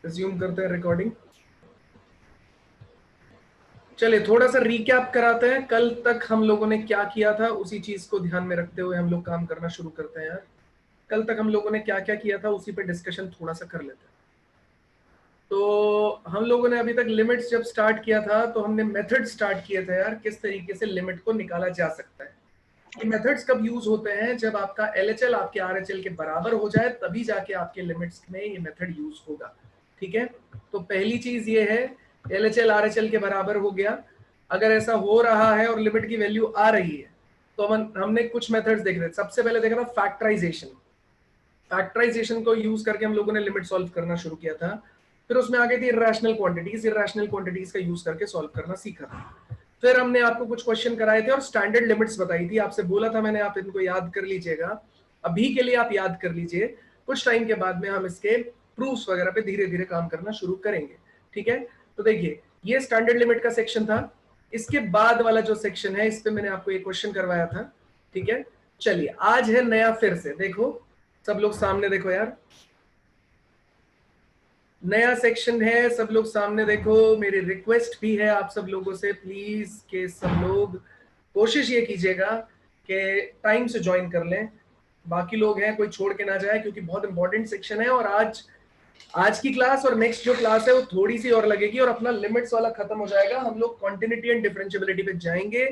Resume करते हैं recording. चलिए थोड़ा सा रिकैप कराते हैं, कल तक हम लोगों ने क्या किया था उसी चीज को ध्यान में रखते हुए हम लोग काम करना शुरू करते हैं यार। कल तक हम लोगों ने क्या क्या किया था उसी पे डिस्कशन थोड़ा सा कर लेते हैं। तो हम लोगों ने अभी तक लिमिट्स जब स्टार्ट किया था तो हमने मेथड स्टार्ट किया था यार, किस तरीके से लिमिट को निकाला जा सकता है। ये मेथड्स कब यूज होते हैं, जब आपका एलएचएल आपके आरएचएल के बराबर हो जाए तभी जाके आपके लिमिट्स में ये मेथड यूज होगा। ठीक है, तो पहली चीज ये है एलएचएल आरएचएल के बराबर हो गया। अगर ऐसा हो रहा है और लिमिट की वैल्यू आ रही है तो हमने कुछ मेथड्स देख रहे थे। सबसे पहले देखा था फैक्टराइजेशन। फैक्टराइजेशन को यूज करके हम लोगों ने लिमिट सॉल्व करना शुरू किया था। फिर उसमें आगे थी इर्रेशनल क्वांटिटीज। इर्रेशनल क्वांटिटीज का यूज करके सॉल्व करना सीखा था। फिर हमने आपको कुछ क्वेश्चन कराए थे और स्टैंडर्ड लिमिट्स बताई थी। आपसे बोला था मैंने आप इनको याद कर लीजिएगा, अभी के लिए आप याद कर लीजिए, कुछ टाइम के बाद में हम इसके प्रूफ्स वगैरह पे धीरे धीरे काम करना शुरू करेंगे। ठीक है, तो देखिए ये स्टैंडर्ड लिमिट का सेक्शन था। इसके बाद वाला जो सेक्शन है इस पे मैंने आपको एक क्वेश्चन करवाया था। ठीक है, चलिए आज है नया। फिर से देखो सब लोग सामने देखो यार, नया सेक्शन है, सब लोग सामने देखो। मेरी रिक्वेस्ट भी है आप सब लोगों से प्लीज के सब लोग कोशिश ये कीजिएगा कि टाइम से ज्वाइन कर लें। बाकी लोग हैं कोई छोड़ के ना जाए क्योंकि बहुत इंपॉर्टेंट सेक्शन है। और आज की क्लास और नेक्स्ट जो क्लास है वो थोड़ी सी और लगेगी और अपना लिमिट्स वाला खत्म हो जाएगा। हम लोग कॉन्टिन्यूटी एंड डिफरेंशिएबिलिटी पे जाएंगे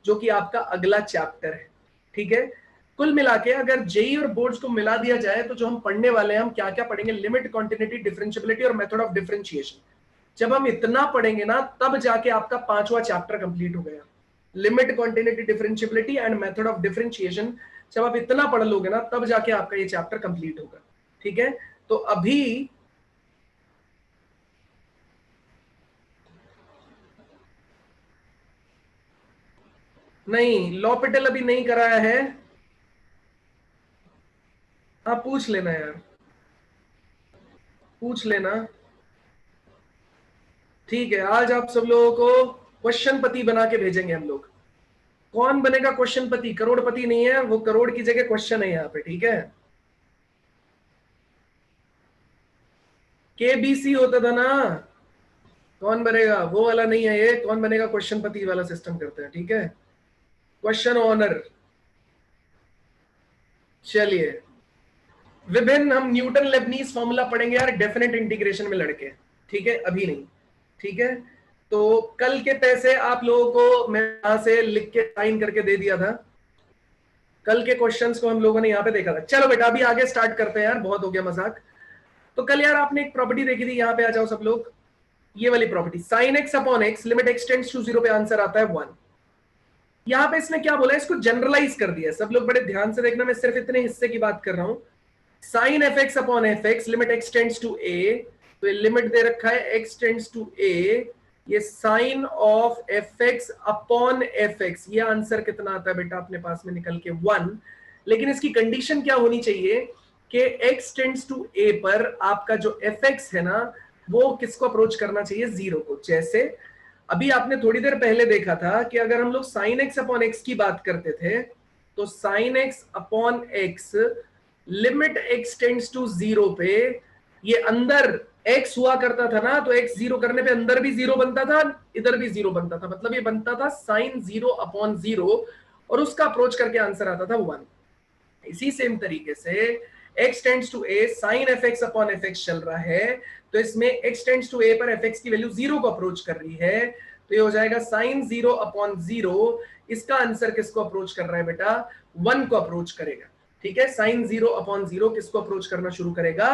जो कि आपका अगला चैप्टर है। ठीक है, कुल मिला के अगर जेई और बोर्ड्स को मिला दिया जाए तो जो हम पढ़ने वाले हैं, हम क्या क्या पढ़ेंगे, लिमिट, कॉन्टिन्यूटी, डिफरेंशिएबिलिटी और मेथड ऑफ डिफरेंशिएशन। जब हम इतना पढ़ेंगे ना तब जाके आपका 5वां चैप्टर कंप्लीट हो गया। Limit, continuity, differentiability and method of differentiation, जब आप इतना पढ़ लोगे ना तब जाके आपका ये चैप्टर कंप्लीट होगा। ठीक है, तो अभी नहीं, लॉपिटल अभी नहीं कराया है। हाँ पूछ लेना यार, पूछ लेना। ठीक है, आज आप सब लोगों को क्वेश्चन पति बना के भेजेंगे हम लोग। कौन बनेगा क्वेश्चन पति? करोड़पति नहीं है वो, करोड़ की जगह क्वेश्चन है यहाँ पे। ठीक है, केबीसी होता था ना, कौन बनेगा वो वाला नहीं है ये। कौन बनेगा क्वेश्चन पति वाला सिस्टम करते हैं। ठीक है, क्वेश्चन ऑनर। चलिए विभिन्न हम न्यूटन लेबनीज फॉर्मूला पढ़ेंगे यार डेफिनेट इंटीग्रेशन में लड़के। ठीक है, अभी नहीं। ठीक है, तो कल के पैसे आप लोगों को मैं यहां से लिख के साइन करके दे दिया था। कल के क्वेश्चंस को हम लोगों ने यहाँ पे देखा था। चलो बेटा अभी आगे स्टार्ट करते हैं यार, बहुत हो गया मजाक। तो कल यार आपने एक प्रॉपर्टी देखी थी, यहाँ पे आ जाओ सब लोग। ये वाली property, sine x upon x limit x tends to 0 पे आंसर आता है 1। यहाँ पे इसने क्या बोला, इसको जनरलाइज कर दिया। सब लोग बड़े ध्यान से देखना, मैं सिर्फ इतने हिस्से की बात कर रहा हूं। Sine f x upon f x limit x tends to a, तो ये लिमिट दे रखा है एक्स टेंड्स टू ए। ये sine of f x upon f x, ये आंसर कितना आता है बेटा अपने पास में निकल के 1। लेकिन इसकी कंडीशन क्या होनी चाहिए कि x टेंड्स टू a पर आपका जो fx है ना वो किसको अप्रोच करना चाहिए, 0 को। जैसे अभी आपने थोड़ी देर पहले देखा था कि अगर हम लोग साइन एक्स अपॉन एक्स की बात करते थे तो sine x upon x limit x tends to 0 पे ये अंदर x हुआ करता था ना, तो x 0 करने पे अंदर भी 0 बनता था, इधर भी 0 बनता था। मतलब ये बनता था साइन 0 अपॉन 0 और उसका अप्रोच करके आंसर आता था 1। इसी सेम तरीके से x tends to a sin fx upon fx चल रहा है, तो इसमें x टेंड्स टू a पर fx की वैल्यू 0 को अप्रोच कर रही है, तो ये हो जाएगा sin 0 अपॉन 0। इसका आंसर किसको अप्रोच कर रहा है बेटा, 1 को अप्रोच करेगा। ठीक है, sin 0 अपॉन 0 किसको अप्रोच करना शुरू करेगा,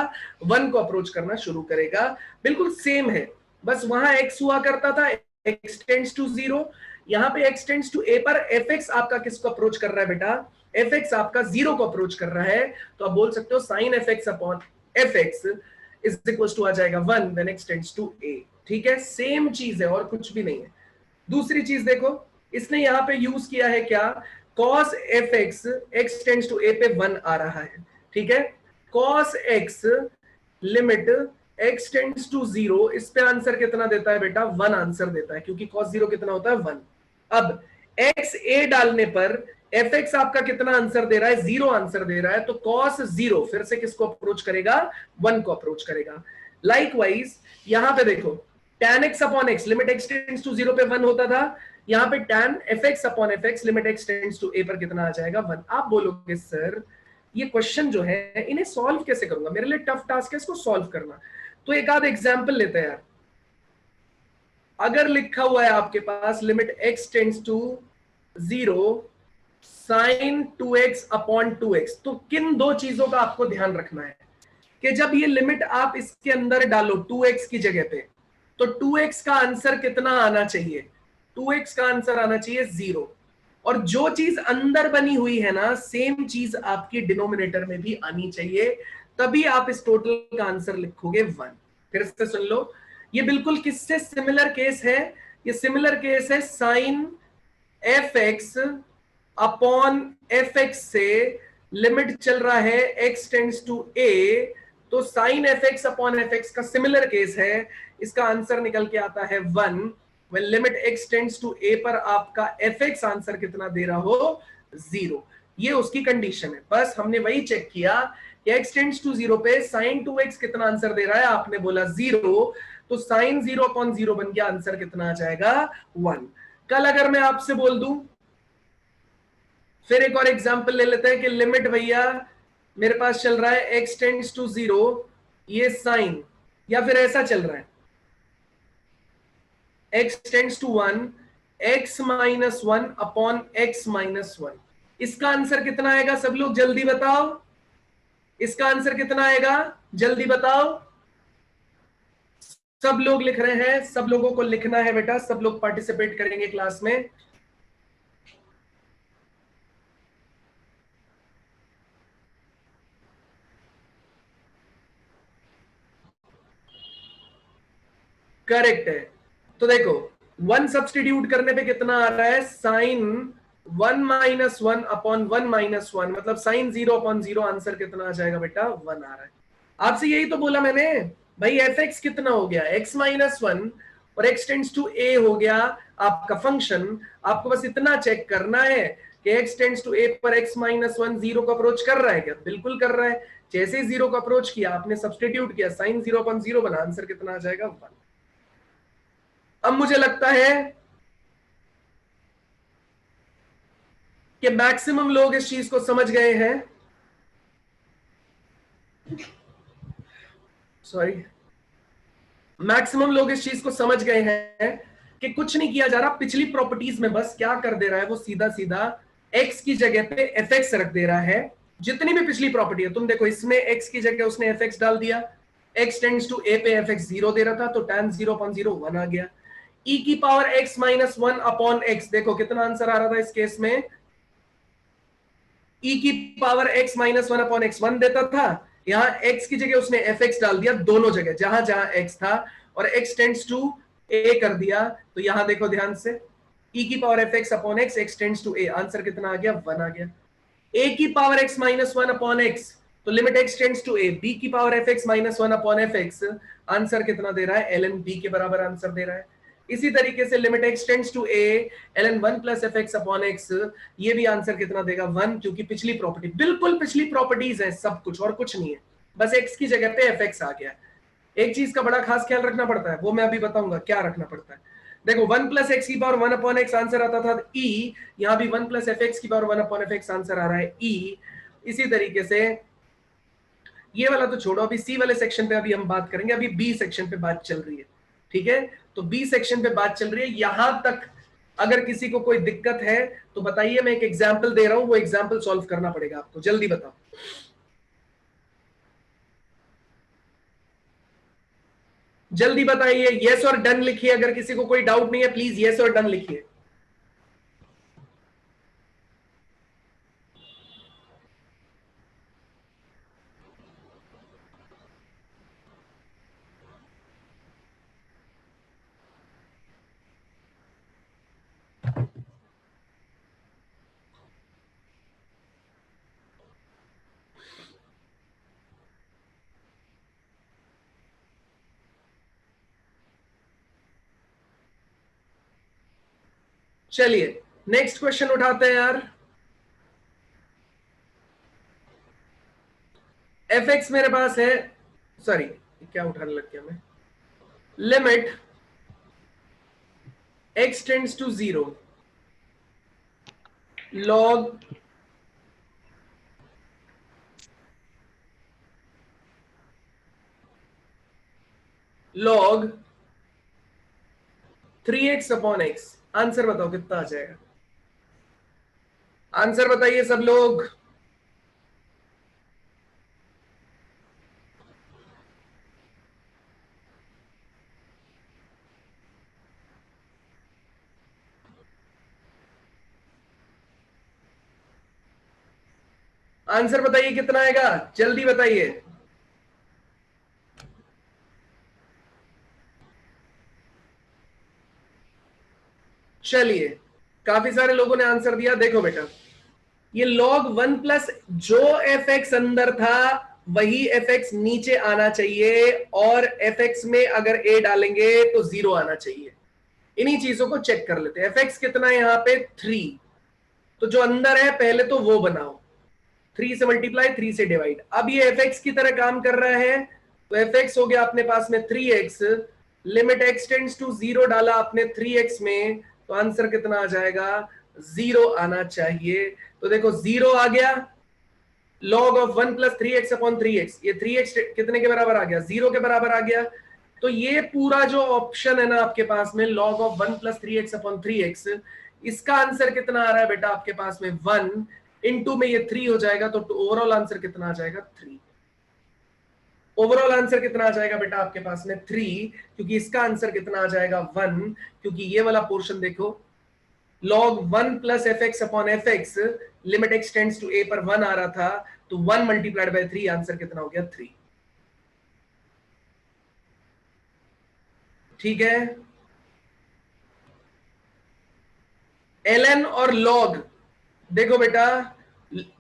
1 को अप्रोच करना शुरू करेगा। बिल्कुल सेम है, बस वहां x हुआ करता था x टेंड्स टू 0, यहाँ पे x टेंड्स टू a पर fx आपका किसको अप्रोच कर रहा है बेटा, fx आपका 0 को अप्रोच कर रहा है। तो आप बोल सकते हो sin fx upon fx is equal to आ जाएगा 1 when x tends to a। ठीक है, सेम चीज है और कुछ भी नहीं है। दूसरी चीज देखो, इसने यहां पे यूज किया है क्या, cos fx x tends to a पे 1 आ रहा है। ठीक है, cos x limit x tends to 0, इस पे आंसर कितना देता है बेटा, 1 आंसर देता है, क्योंकि cos 0 कितना होता है 1। अब x a डालने पर fx आपका कितना आंसर दे रहा है, 0 आंसर दे रहा है, तो cos 0 फिर से किसको अप्रोच करेगा, 1 को अप्रोच करेगा। लाइकवाइज यहां पे देखो tan x upon x limit x tends to 0 पे 1 होता था, यहां पे tan fx upon fx limit x tends to a पर कितना आ जाएगा 1। आप बोलोगे सर ये क्वेश्चन जो है इन्हें सॉल्व कैसे करूंगा, मेरे लिए टफ टास्क है इसको सॉल्व करना। तो एक आध एग्जांपल लेते हैं यार। अगर लिखा हुआ है आपके पास limit x tends to 0 sine 2x upon 2x, तो किन दो चीजों का आपको ध्यान रखना है कि जब ये लिमिट आप इसके अंदर डालो 2x की जगह पे, तो 2x का आंसर कितना आना चाहिए, 2x का आंसर आना चाहिए 0। और जो चीज अंदर बनी हुई है ना सेम चीज आपकी डिनोमिनेटर में भी आनी चाहिए, तभी आप इस टोटल का आंसर लिखोगे 1। फिर से सुन लो, ये बिल्कुल किससे सिमिलर केस है, ये सिमिलर केस है साइन fx अपॉन fx से लिमिट चल रहा है x टेंड्स टू a, तो साइन fx अपॉन fx का सिमिलर केस है, इसका आंसर निकल के आता है 1 when limit x tends to a पर आपका fx आंसर कितना दे रहा हो 0। ये उसकी कंडीशन है, बस हमने वही चेक किया कि x टेंड्स टू 0 पे साइन 2x कितना आंसर दे रहा है, आपने बोला 0, तो साइन 0 अपॉन 0 बन गया, आंसर कितना आ जाएगा 1। कल अगर मैं आपसे बोल दूं, फिर एक और एग्जांपल ले लेते हैं कि लिमिट भैया मेरे पास चल रहा है x टेंड्स टू 0, ये साइन, या फिर ऐसा चल रहा है x tends to 1 x minus 1 upon x minus 1, इसका आंसर कितना आएगा सब लोग जल्दी बताओ, इसका आंसर कितना आएगा जल्दी बताओ। सब लोग लिख रहे हैं, सब लोगों को लिखना है बेटा, सब लोग पार्टिसिपेट करेंगे क्लास में। करेक्ट है, तो देखो 1 सब्सटीट्यूट करने पे कितना आ रहा है, साइन 1 माइनस 1 अपॉन 1 माइनस 1, मतलब साइन 0 अपॉन 0, आंसर कितना आ जाएगा बेटा 1 आ रहा है। आपसे यही तो बोला मैंने भाई, एफ एक्स कितना हो गया x माइनस 1 और x टेंड्स टू a हो गया आपका फंक्शन, आपको बस इतना चेक करना है कि x टेंड्स टू a पर x माइनस 1 0 को अप्रोच कर रहा है क्या, बिल्कुल कर रहा है। जैसे ही 0 को अप्रोच किया आपने सब्सटीट्यूट किया, साइन 0 अपॉन 0 बना, आंसर कितना आ जाएगा 1। अब मुझे लगता है कि मैक्सिमम लोग इस चीज को समझ गए हैं, सॉरी, मैक्सिमम लोग इस चीज को समझ गए हैं कि कुछ नहीं किया जा रहा, पिछली प्रॉपर्टीज में बस क्या कर दे रहा है वो सीधा सीधा x की जगह पे fx रख दे रहा है। जितनी भी पिछली प्रॉपर्टी है, तुम देखो इसमें x की जगह उसने fx डाल दिया, x टेंड्स टू a पे fx 0 दे रहा था, तो tan 0 अपॉन 0 1 आ गया। e की power x minus 1 upon x, देखो कितना आंसर आ रहा था इस केस में, e की power x minus 1 upon x 1 देता था, यहां x की जगह उसने fx डाल दिया दोनों जगह, जहां जहां x था, और x टेंड्स टू a कर दिया, तो यहां देखो ध्यान से e की power fx upon x, x tends to a, answer कितना आ गया 1 आ गया। a की power x minus 1 upon x, तो limit x tends to a, b की power fx minus 1 upon fx, answer कितना दे रहा है ln b के बराबर आंसर दे रहा है। इसी तरीके से limit x tends to a ln 1 plus fx upon x, ये भी आंसर कितना देगा 1, क्योंकि पिछली प्रॉपर्टी, बिल्कुल पिछली प्रॉपर्टीज है सब कुछ और कुछ नहीं है, बस x की जगह पे fx आ गया। एक चीज का बड़ा खास ख्याल रखना पड़ता है, वो मैं अभी बताऊंगा क्या रखना पड़ता है। देखो 1 प्लस एक्स की पावर 1 अपॉन एक्स आंसर आता था e, यहां भी 1 प्लस एफ एक्स की power 1 upon f x answer आ रहा है e। इसी तरीके से ये वाला तो छोड़ो, अभी सी वाले सेक्शन पे अभी हम बात करेंगे, अभी बी सेक्शन पे बात चल रही है, ठीक है। तो बी सेक्शन पे बात चल रही है, यहां तक अगर किसी को कोई दिक्कत है तो बताइए, मैं एक एग्जाम्पल दे रहा हूं, वो एग्जाम्पल सॉल्व करना पड़ेगा आपको, जल्दी बताओ, जल्दी बताइए, यस और डन लिखिए, अगर किसी को कोई डाउट नहीं है प्लीज यस और डन लिखिए। चलिए नेक्स्ट क्वेश्चन उठाते हैं यार। एफ एक्स मेरे पास है, सॉरी क्या उठाने लग गया मैं, limit x tends to 0 log log 3x upon x। Answer बताओ कितना आ जाएगा, आंसर बताइए सब लोग। आंसर बताइए कितना आएगा, जल्दी बताइए। चलिए, काफी सारे लोगों ने आंसर दिया। देखो बेटा, ये log 1 प्लस जो एफ एक्स अंदर था वही एफ एक्स नीचे आना चाहिए, और एफ एक्स में अगर ए डालेंगे तो 0 आना चाहिए। इन्हीं चीजों को चेक कर लेते हैं। एफ एक्स कितना है यहाँ पे 3, तो जो अंदर है पहले तो वो बनाओ, 3 से मल्टीप्लाई 3 से डिवाइड। अब ये एफ एक्स की तरह काम कर रहा है, तो एफ एक्स हो गया अपने पास में 3x, limit x tends to 0 डाला आपने 3x में, तो आंसर कितना आ जाएगा, 0 आना चाहिए। तो देखो 0 आ गया, log of 1 plus 3x upon 3x, ये 3x कितने के बराबर आ गया, 0 के बराबर आ गया। तो ये पूरा जो ऑप्शन है ना आपके पास में log of 1 plus 3x upon 3x, इसका आंसर कितना आ रहा है बेटा आपके पास में 1, इनटू में ये 3 हो जाएगा, तो ओवरऑल आंसर कितना आ जाएगा 3। ओवरऑल आंसर कितना आ जाएगा बेटा आपके पास में 3, क्योंकि इसका आंसर कितना आ जाएगा 1, क्योंकि ये वाला पोर्शन देखो, log 1 plus f x upon f x, limit x tends to a पर 1 आ रहा था, तो 1 मल्टीप्लाइड बाय 3, आंसर कितना हो गया 3। ठीक है, ln और log, देखो बेटा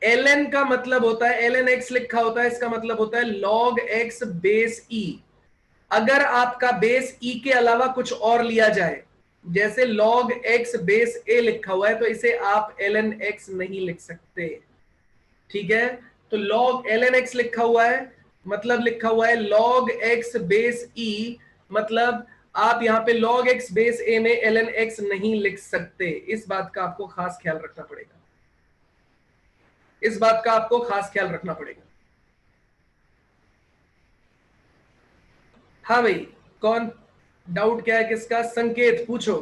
ln का मतलब होता है, ln x लिखा होता है, इसका मतलब होता है log x बेस e। अगर आपका बेस e के अलावा कुछ और लिया जाए, जैसे log x बेस a लिखा हुआ है, तो इसे आप ln x नहीं लिख सकते। ठीक है, तो log ln x लिखा हुआ है, मतलब लिखा हुआ है log x बेस e, मतलब आप यहां पे log x बेस a में ln x नहीं लिख सकते। इस बात का आपको खास ख्याल रखना पड़ेगा, इस बात का आपको खास ख्याल रखना पड़ेगा। हाँ भाई, कौन, डाउट क्या है किसका, संकेत पूछो।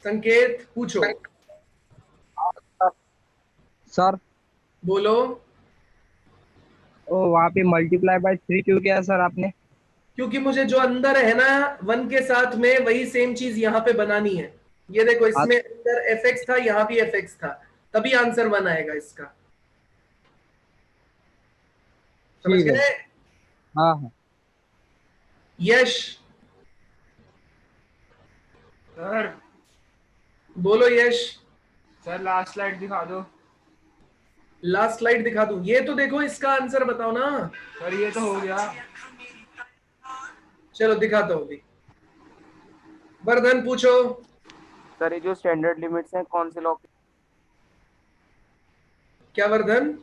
संकेत पूछो। सर बोलो। ओ वहाँ पे मल्टीप्लाई बाय 3 क्यों किया सर आपने? क्योंकि मुझे जो अंदर है ना 1 के साथ में वही सेम चीज यहां पे बनानी है। ये देखो, हाँ इसमें अंदर एफ एक्स था, यहां भी एफ एक्स था, तभी आंसर 1 आएगा इसका। समझ ठीक है। गए? हाँ हाँ। यश, सर बोलो यश। सर लास्ट स्लाइड दिखा दो। लास्ट स्लाइड दिखा दूं? ये तो देखो, इसका आंसर बताओ ना। सर ये तो हो गया। चलो दिखाता हूं अभी। वर्धन पूछो। सर ये जो स्टैंडर्ड लिमिट्स हैं कौन से लॉ? क्या वर्धन?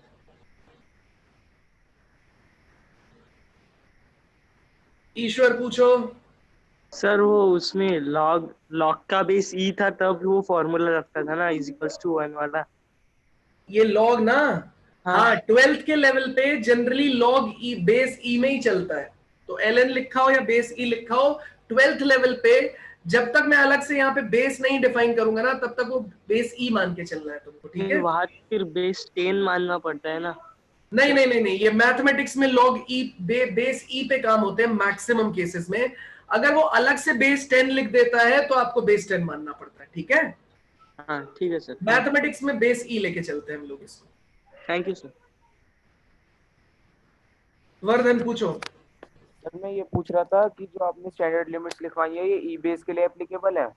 ईश्वर पूछो। सर वो उसमें लॉग लॉग का बेस ई था, तब वो फॉर्मूला रखता था ना इज इक्वल्स टू 1 वाला। ये लॉग ना, हाँ। हाँ 12th के लेवल पे जनरली लॉग ई बेस ई में ही चलता है, तो ln लिखा हो या बेस ई लिखा हो, 12th लेवल पे जब तक मैं अलग से यहाँ पे बेस नहीं डिफाइन करूंगा ना, तब तक वो बेस ई मान के चलना है तुमको। ठीक है, वहां फिर बेस 10 मानना पड़ता है ना? नहीं नहीं नहीं नहीं, ये मैथमेटिक्स में लॉग ई बेस ई पे काम होते हैं मैक्सिमम केसेस में। अगर वो अलग से बेस 10 लिख देता है तो आपको बेस 10 मानना पड़ता है। ठीक है, हाँ ठीक है सर। मैथमेटिक्स में बेस ई लेके चलते हैं हम लोग इसको। Thank you sir. वर्धन पूछो। सर मैं ये पूछ रहा था कि जो आपने स्टैंडर्ड लिमिट्स लिखवाई है ये ई बेस के लिए एप्लीकेबल है,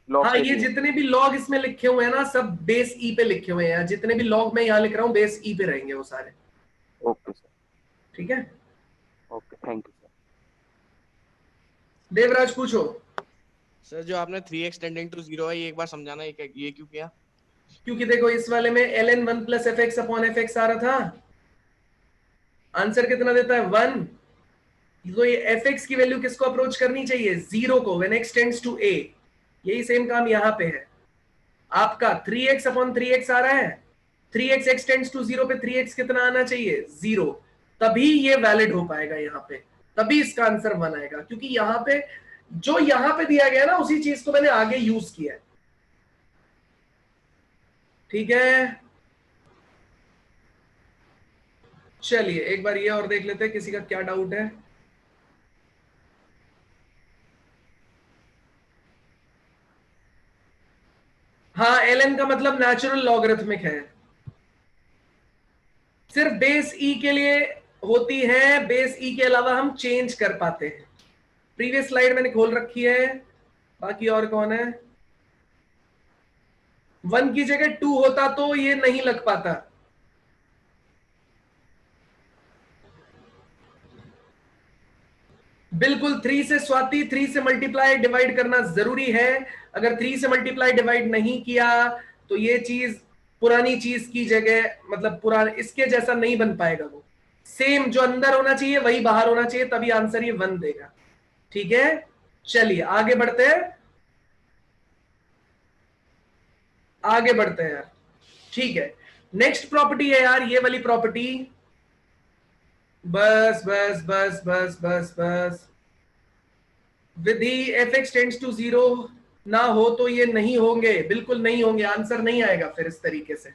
लॉग हाँ, के ये लिए? जितने भी लॉग इसमें लिखे हुए हैं ना, सब बेस ई पे लिखे हुए हैं। जितने भी लॉग मैं यहाँ लिख रहा हूँ बेस ई पे रहेंगे वो सारे। Okay sir. ठीक है, okay, thank you sir. Devraj पूछो। सर जो आपने 3x टेंडिंग टू 0 है, ये एक बार समझाना, ये क्यों किया? क्योंकि देखो इस वाले में ln 1 plus f x upon f x आ रहा था, आंसर कितना देता है 1। तो ये एफ एक्स की वैल्यू किसको अप्रोच करनी चाहिए, 0 को, when x tends to a. यही सेम काम यहां पे है। आपका 3x अपॉन 3x आ रहा है, 3x x टेंड्स टू 0 पे 3x कितना आना चाहिए, 0। तभी ये वैलिड हो पाएगा यहाँ पे, तभी इसका आंसर 1 आएगा, क्योंकि यहाँ पे जो यहाँ पे दिया गया ना उसी चीज को मैंने आगे यूज किया है। ठीक है, चलिए एक बार ये और देख लेते हैं किसी का क्या डाउट है। हाँ, ln का मतलब नेचुरल लॉगरिथमिक है, सिर्फ बेस ई के लिए होती है, बेस ई के अलावा हम चेंज कर पाते हैं। प्रीवियस स्लाइड मैंने खोल रखी है। बाकी और कौन है, 1 की जगह 2 होता तो ये नहीं लग पाता। बिल्कुल 3 से स्वाति, 3 से मल्टीप्लाई डिवाइड करना जरूरी है। अगर 3 से मल्टीप्लाई डिवाइड नहीं किया तो ये चीज पुरानी चीज की जगह, मतलब पुराने इसके जैसा नहीं बन पाएगा। वो सेम जो अंदर होना चाहिए वही बाहर होना चाहिए, तभी आंसर ये 1 देगा। ठीक है, चलिए आगे बढ़ते हैं, आगे बढ़ते हैं यार। ठीक है, नेक्स्ट प्रॉपर्टी है यार ये वाली प्रॉपर्टी। बस बस बस बस बस बस, विधि एफ एक्स टेंड्स टू 0 ना हो तो ये नहीं होंगे, बिल्कुल नहीं होंगे, आंसर नहीं आएगा फिर इस तरीके से।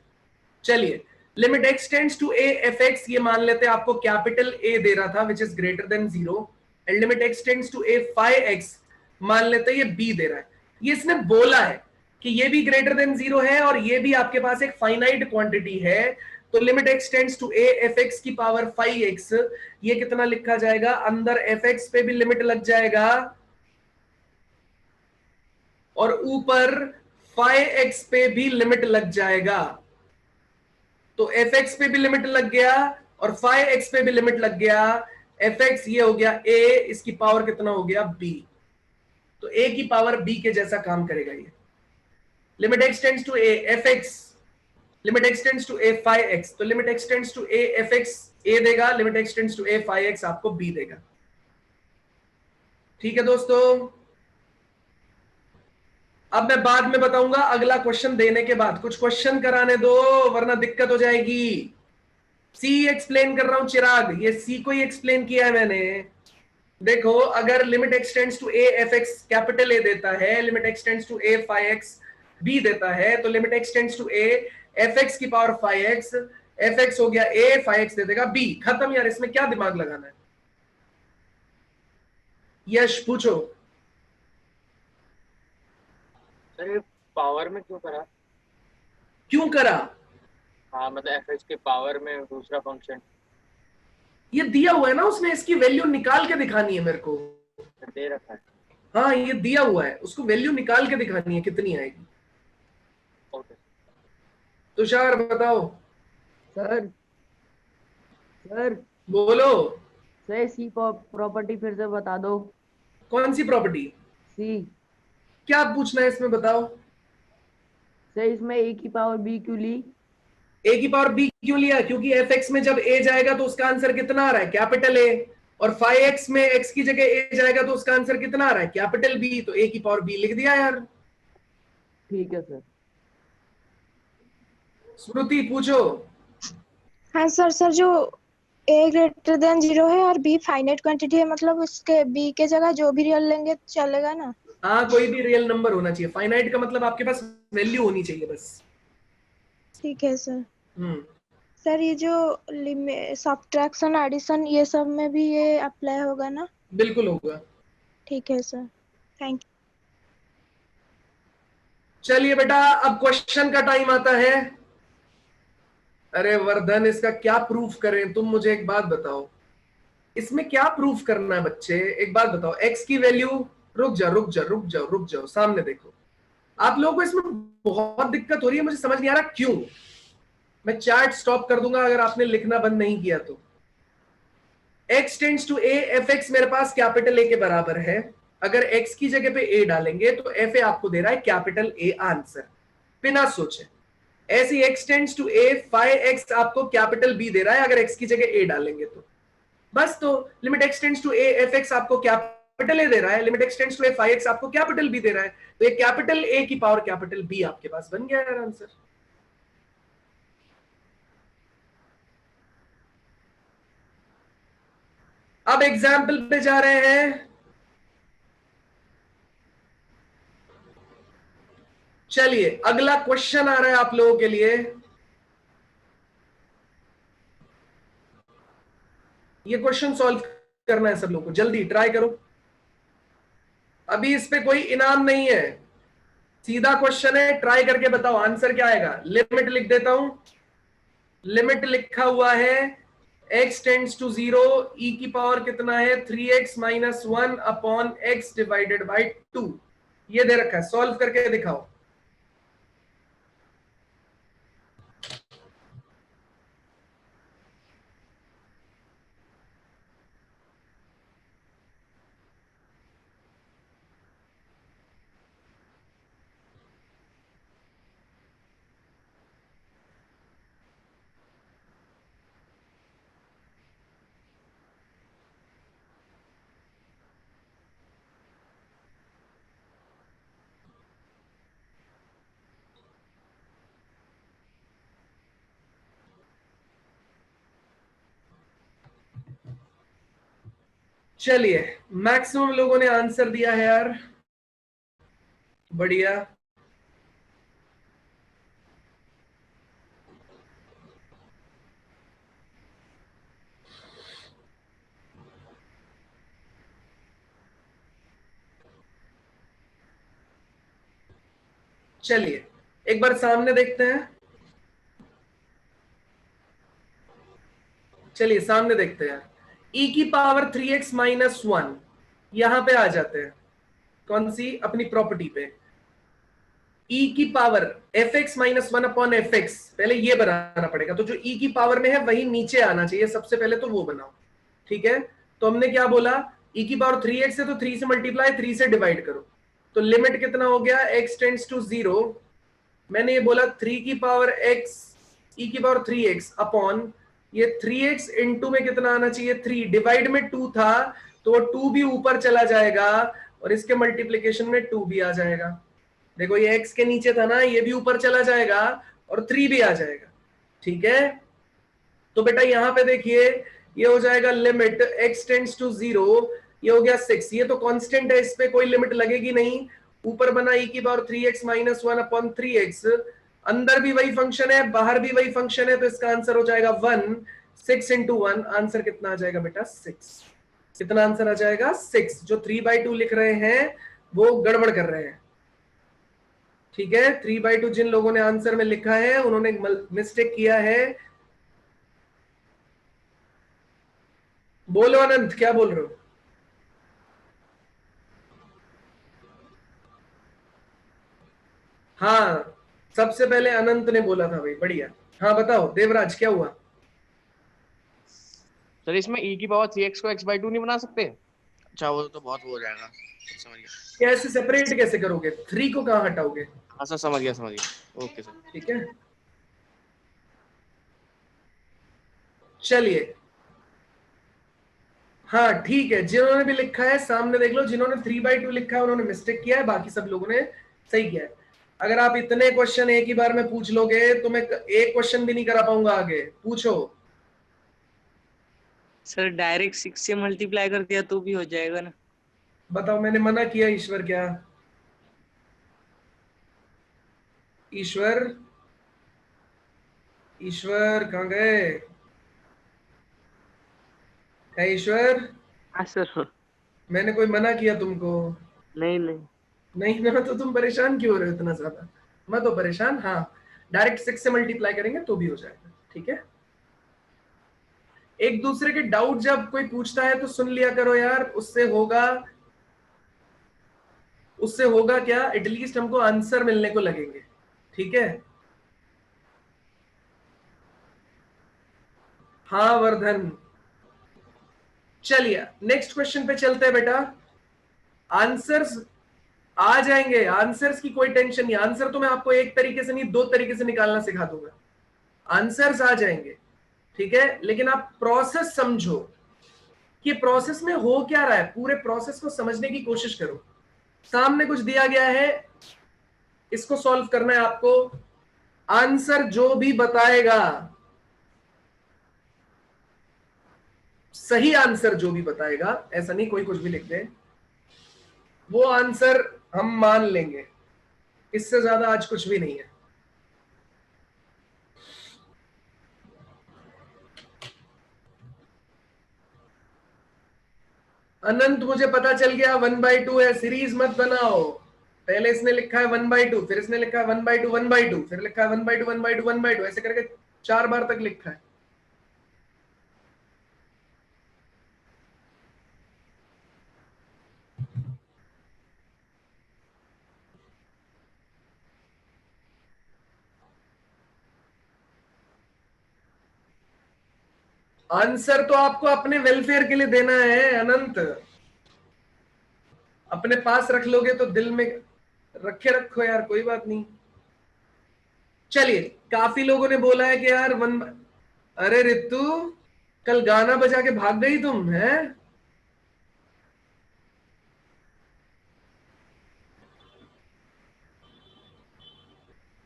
चलिए, limit x tends to a f x, ये मान लेते हैं आपको कैपिटल ए दे रहा था which is greater than 0, and limit x tends to a phi x मान लेते हैं ये बी दे रहा है। ये इसने बोला है कि ये भी ग्रेटर देन 0 है और ये भी आपके पास एक फाइनाइट क्वांटिटी है, तो limit x tends to a f x की पावर फाई एक्स, ये कितना लिखा जाएगा, अंदर एफ एक्स पे भी लिमिट लग जाएगा और ऊपर फाई एक्स पे भी लिमिट लग जाएगा। तो एफ एक्स पे भी लिमिट लग गया और फाई एक्स पे भी लिमिट लग गया। एफ एक्स ये हो गया a, इसकी पावर कितना हो गया b, तो a की पावर b के जैसा काम करेगा ये। Limit x tends to a f x, limit x tends to a phi x, तो limit x tends to a f x a देगा, limit x tends to a phi x आपको b देगा। ठीक है दोस्तों, अब मैं बाद में बताऊंगा अगला क्वेश्चन देने के बाद, कुछ क्वेश्चन कराने दो वरना दिक्कत हो जाएगी। सी एक्सप्लेन कर रहा हूं चिराग, ये सी को ही एक्सप्लेन किया है मैंने। देखो, अगर limit x tends to a f x capital A देता है, limit x tends to a phi x b देता है, तो limit x tends to a f x की power phi x, f x हो गया ए, फाई एक्स दे देगा B, खत्म यार, इसमें क्या दिमाग लगाना है। यश पूछो। सर पावर में क्यों करा? क्यों करा? हाँ मतलब एफ के पावर में दूसरा फंक्शन ये दिया हुआ है ना उसने, इसकी वैल्यू निकाल के दिखानी है मेरे को, दे रखा है। हाँ ये दिया हुआ है, उसको वैल्यू निकाल के दिखानी है कितनी आएगी। ओके तुषार बताओ। सर सर बोलो। सर सी प्रॉपर्टी फिर से बता दो। कौन सी प्रॉपर्टी? सी। क्या पूछना है इसमें बताओ। सर इसमें ए की पावर बी क्यों ली? ए की पावर बी क्यों लिया? क्योंकि एफ एक्स में जब ए जाएगा तो उसका आंसर कितना आ रहा है, कैपिटल ए, और फाई एक्स में एक्स की जगह ए जाएगा तो उसका आंसर कितना आ रहा है, कैपिटल बी, तो ए की पावर बी लिख दिया यार। ठीक है सर। स्मृति पूछो। हाँ सर, जो ए ग्रेटर देन 0 है और बी फाइनाइट क्वांटिटी है, मतलब उसके बी के जगह जो भी रियल लेंगे चलेगा ना? हाँ, कोई भी रियल नंबर होना चाहिए। फाइनाइट का मतलब आपके पास वैल्यू होनी चाहिए बस। ठीक है सर। सर ये जो सब्ट्रैक्शन एडिशन ये सब में भी ये अप्लाई होगा ना? बिल्कुल होगा। ठीक है सर, थैंक यू। चलिए बेटा, अब क्वेश्चन का टाइम आता है। अरे वर्धन, इसका क्या प्रूफ करें? तुम मुझे एक बात बताओ, इसमें क्या प्रूफ करना है बच्चे? एक बात बताओ, एक्स की वैल्यू, रुक जाओ, सामने देखो। आप लोगों को इसमें बहुत दिक्कत हो रही है, मुझे समझ नहीं आ रहा क्यों। मैं चार्ट स्टॉप कर दूंगा अगर आपने लिखना बंद नहीं किया तो। x tends to a f x मेरे पास कैपिटल A के बराबर है। अगर x की जगह पे a डालेंगे तो f आपको दे रहा है कैपिटल A आंसर, बिना सोचे। ऐसी x tends to a, phi x आपको कैपिटल B दे रहा है अगर x की जगह a डालेंगे तो बस। तो limit x tends to a f x आपको कैपिटल A दे रहा है, limit x tends to a phi x आपको कैपिटल B दे रहा है, तो ये कैपिटल A की पावर कैपिटल B आपके पास बन गया यार आंसर। अब एग्जाम्पल पे जा रहे हैं। चलिए अगला क्वेश्चन आ रहा है आप लोगों के लिए। ये क्वेश्चन सॉल्व करना है सब लोगों को, जल्दी ट्राई करो। अभी इस पे कोई इनाम नहीं है, सीधा क्वेश्चन है, ट्राई करके बताओ आंसर क्या आएगा। लिमिट लिख देता हूं, लिमिट लिखा हुआ है x टेंड्स टू 0, e की पावर कितना है 3x minus 1 upon x divided by 2, ये दे रखा है, सॉल्व करके दिखाओ। चलिए मैक्सिमम लोगों ने आंसर दिया है यार, बढ़िया। चलिए एक बार सामने देखते हैं, चलिए सामने देखते हैं। e की पावर 3x माइनस 1, यहां पे आ जाते हैं, कौन सी अपनी प्रॉपर्टी पे। e की power fx minus 1 upon fx, पहले ये बनाना पड़ेगा, तो जो e की पावर में है वही नीचे आना चाहिए सबसे पहले, तो वो बनाओ, ठीक है। तो हमने क्या बोला, e की पावर 3x है तो 3 से मल्टीप्लाई 3 से डिवाइड करो, तो लिमिट कितना हो गया x टेंड्स टू 0, मैंने ये बोला 3 की पावर x e की पावर 3x अपॉन ये 3x इंटू में कितना आना चाहिए 3, डिवाइड में 2 था तो वो 2 भी ऊपर चला जाएगा और इसके मल्टीप्लिकेशन में 2 भी आ जाएगा। देखो ये x के नीचे था ना, ये भी ऊपर चला जाएगा और 3 भी आ जाएगा, ठीक है। तो बेटा यहां पे देखिए ये हो जाएगा लिमिट x टेंड्स टू 0, ये हो गया 6, ये तो कांस्टेंट है, इस पे कोई लिमिट लगेगी नहीं। ऊपर बना e की power 3x minus 1 upon 3x, अंदर भी वही फंक्शन है बाहर भी वही फंक्शन है, तो इसका आंसर हो जाएगा 1, 6 इंटू 1, आंसर कितना आ जाएगा बेटा 6। कितना आंसर आ जाएगा 6, जो 3/2 लिख रहे हैं वो गड़बड़ कर रहे हैं, ठीक है। 3/2 जिन लोगों ने आंसर में लिखा है उन्होंने मिस्टेक किया है। बोलो अनंत, क्या बोल रहे हो? हाँ सबसे पहले अनंत ने बोला था भाई, बढ़िया। हाँ बताओ देवराज क्या हुआ? सर इसमें e की पावर 3x को x/2 नहीं बना सकते? अच्छा वो तो बहुत हो जाएगा, समझ गया। कैसे सेपरेट कैसे करोगे, 3 को कहाँ हटाओगे? हाँ सर समझ गया ओके सर। ठीक है चलिए, हाँ ठीक है, जिन्होंने भी लिखा है सामने देख लो, जिन्होंने 3/2 लिखा है उन्होंने मिस्टेक किया है, बाकी सब लोगों ने सही किया है। अगर आप इतने क्वेश्चन एक ही बार में पूछ लोगे तो मैं एक क्वेश्चन भी नहीं करा पाऊंगा आगे, पूछो। सर डायरेक्ट 6 से मल्टीप्लाई कर दिया तो भी हो जाएगा ना? बताओ मैंने मना किया ईश्वर क्या? ईश्वर, ईश्वर कहाँ गए? है ईश्वर? हाँ सर। मैंने कोई मना किया तुमको? नहीं नहीं नहीं ना, तो तुम परेशान क्यों हो रहे हो इतना ज्यादा? मत हो परेशान। हाँ डायरेक्ट 6 से मल्टीप्लाई करेंगे तो भी हो जाएगा, ठीक है। एक दूसरे के डाउट जब कोई पूछता है तो सुन लिया करो यार, उससे होगा क्या, एटलीस्ट हमको आंसर मिलने को लगेंगे, ठीक है। हाँ वर्धन, चलिए नेक्स्ट क्वेश्चन पे चलते हैं बेटा। आंसर्स आ जाएंगे आंसर्स की, कोई टेंशन नहीं। आंसर तो मैं आपको एक तरीके से नहीं 2 तरीके से निकालना सिखा दूंगा, आंसर्स आ जाएंगे, ठीक है। लेकिन आप प्रोसेस समझो कि प्रोसेस में हो क्या रहा है, पूरे प्रोसेस को समझने की कोशिश करो। सामने कुछ दिया गया है, इसको सॉल्व करना है आपको। आंसर जो भी बताएगा, सही आंसर जो भी बताएगा, ऐसा नहीं कोई कुछ भी लिख दे, वो आंसर हम मान लेंगे। इससे ज्यादा आज कुछ भी नहीं है। अनंत मुझे पता चल गया 1/2 है, सीरीज मत बनाओ। पहले इसने लिखा है 1/2, फिर इसने लिखा है 1/2 1/2, फिर लिखा है 1/2 1/2 1/2, ऐसे करके 4 बार तक लिखा है। आंसर तो आपको अपने वेलफेयर के लिए देना है अनंत, अपने पास रख लोगे तो दिल में रखे रखो यार, कोई बात नहीं। चलिए, काफी लोगों ने बोला है कि यार अरे रितु कल गाना बजा के भाग गई तुम, हैं?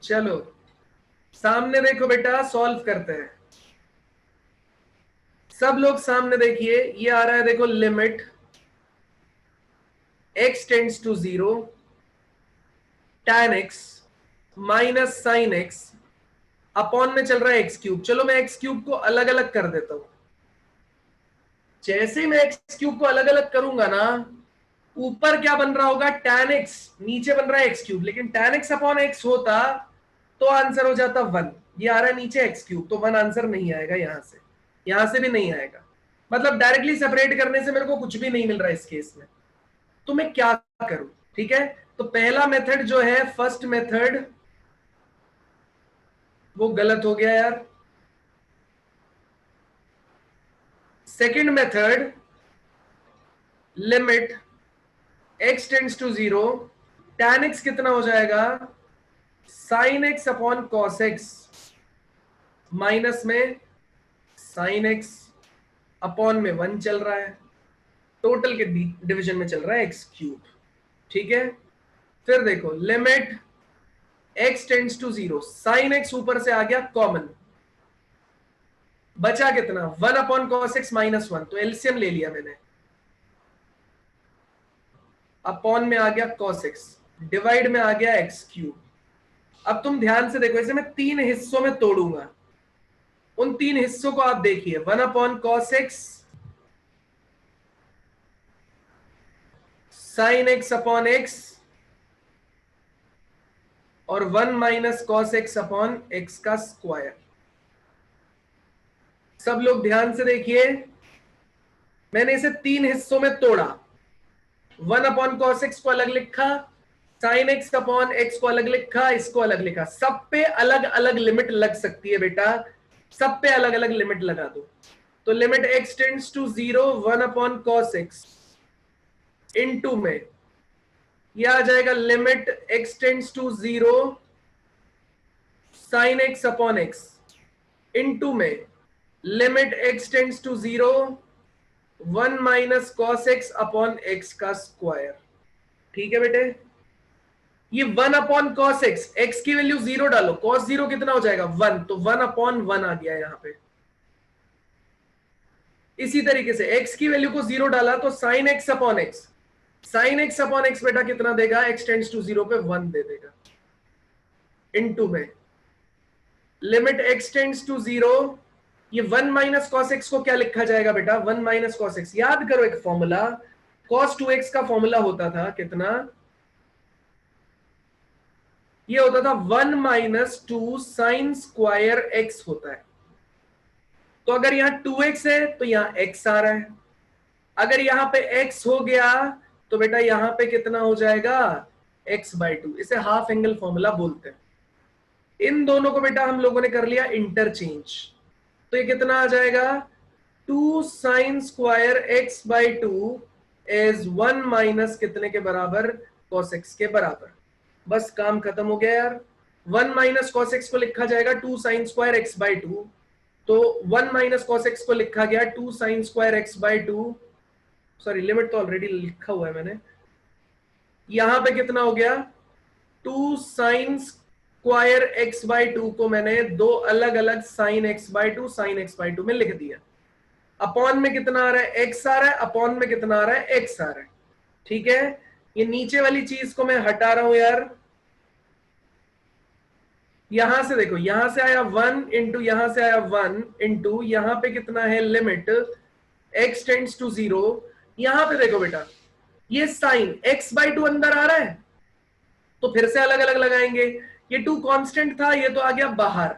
चलो सामने देखो बेटा, सॉल्व करते हैं। सब लोग सामने देखिए, ये आ रहा है देखो, limit x tends to 0 tan x minus sine x upon में चल रहा है x3। चलो मैं x3 को अलग अलग कर देता हूं। जैसे मैं x3 को अलग अलग करूंगा ना, ऊपर क्या बन रहा होगा tan x, नीचे बन रहा है x3, लेकिन tan x अपॉन x होता तो आंसर हो जाता 1। ये आ रहा है नीचे x3, तो 1 आंसर नहीं आएगा, यहां से भी नहीं आएगा। मतलब डायरेक्टली सेपरेट करने से मेरे को कुछ भी नहीं मिल रहा है इस केस में, तो मैं क्या करूं? ठीक है, तो पहला मेथड जो है, फर्स्ट मेथड, वो गलत हो गया यार। Second method, limit x tends to 0 tan x कितना हो जाएगा, sin x अपॉन cos x माइनस में sin x अपॉन में 1 चल रहा है, टोटल के डिवीजन में चल रहा है x3। ठीक है, फिर देखो limit x tends to 0 sin x ऊपर से आ गया कॉमन, बचा कितना 1 अपॉन cos x माइनस 1, तो एलसीएम ले लिया मैंने, अपॉन में आ गया cos x, डिवाइड में आ गया x3। अब तुम ध्यान से देखो, इसे मैं 3 हिस्सों में तोड़ूंगा, उन 3 हिस्सों को आप देखिए, 1 upon cos x sin x upon x और 1 minus cos x upon x का स्क्वायर। सब लोग ध्यान से देखिए, मैंने इसे 3 हिस्सों में तोड़ा, 1 अपॉन cos x को अलग लिखा, sin x अपॉन x को अलग लिखा, इसको अलग लिखा। सब पे अलग अलग लिमिट लग सकती है बेटा, सब पे अलग अलग लिमिट लगा दो। तो limit x tends to 0 1 upon cos x into में यह आ जाएगा limit x tends to 0 sin x upon x into में limit x tends to 0 1 minus cos x upon x का स्क्वायर। ठीक है बेटे, ये 1 अपॉन cos x, x की वैल्यू 0 डालो, cos 0 कितना हो जाएगा 1, तो 1 अपॉन 1 आ गया यहां पे। इसी तरीके से x की वैल्यू को 0 डाला तो sin x upon x, sin x upon x बेटा कितना देगा, x टेंड्स टू 0 पे 1 दे देगा, इनटू में लिमिट x टेंड्स टू 0, ये 1 माइनस cos x को क्या लिखा जाएगा बेटा, 1 माइनस cos x। याद करो एक फॉर्मूला, cos 2x का फॉर्मूला होता था कितना, ये होता था 1 माइनस 2 साइन स्क्वायर x होता है। तो अगर यहां 2x है तो यहां x आ रहा है, अगर यहां पे x हो गया तो बेटा यहां पे कितना हो जाएगा, x/2। इसे हाफ एंगल फॉर्मूला बोलते हैं। इन दोनों को बेटा हम लोगों ने कर लिया इंटरचेंज, तो ये कितना आ जाएगा, 2 sine square x/2 is 1 minus कितने के बराबर, cos x के बराबर। बस काम खत्म हो गया यार। 1 माइनस cos x को लिखा जाएगा 2 sin स्क्वायर x बाई 2, तो 1 माइनस cos x को लिखा गया 2 sin square x by 2, sorry limit तो ऑलरेडी लिखा हुआ है मैंने। यहां पे कितना हो गया 2 sin स्क्वायर x बाई 2 को मैंने दो अलग अलग sin x by 2 sin x by 2 में लिख दिया। अपॉन में कितना आ रहा है x आ रहा है, अपॉन में कितना आ रहा है x आ रहा है। ठीक है, ये नीचे वाली चीज को मैं हटा रहा हूं यार। यहां से देखो, यहां से आया 1 इंटू यहां से आया 1 इंटू यहां पे कितना है लिमिट x टेंड्स टू 0। यहां पे देखो बेटा ये साइन x बाई 2 अंदर आ रहा है, तो फिर से अलग अलग लगाएंगे। ये 2 कांस्टेंट था, ये तो आ गया बाहर,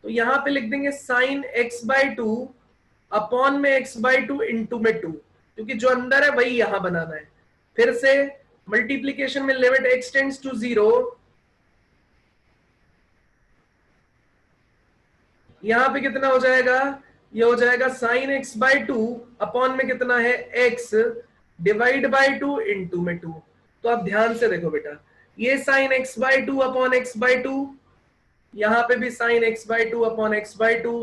तो यहां पे लिख देंगे साइन x बाई 2 अपॉन में x बाई 2 इंटू में 2, क्योंकि जो अंदर है वही यहां बनाना है। फिर से मल्टीप्लीकेशन में लिमिट x टेंड्स टू 0, यहां पे कितना हो जाएगा, ये हो जाएगा साइन x बाई 2 अपॉन में कितना है x डिवाइड बाई 2 इंटू में 2। तो अब ध्यान से देखो बेटा, ये sine x by 2 upon x by 2, यहां पे भी sine x by 2 upon x by 2।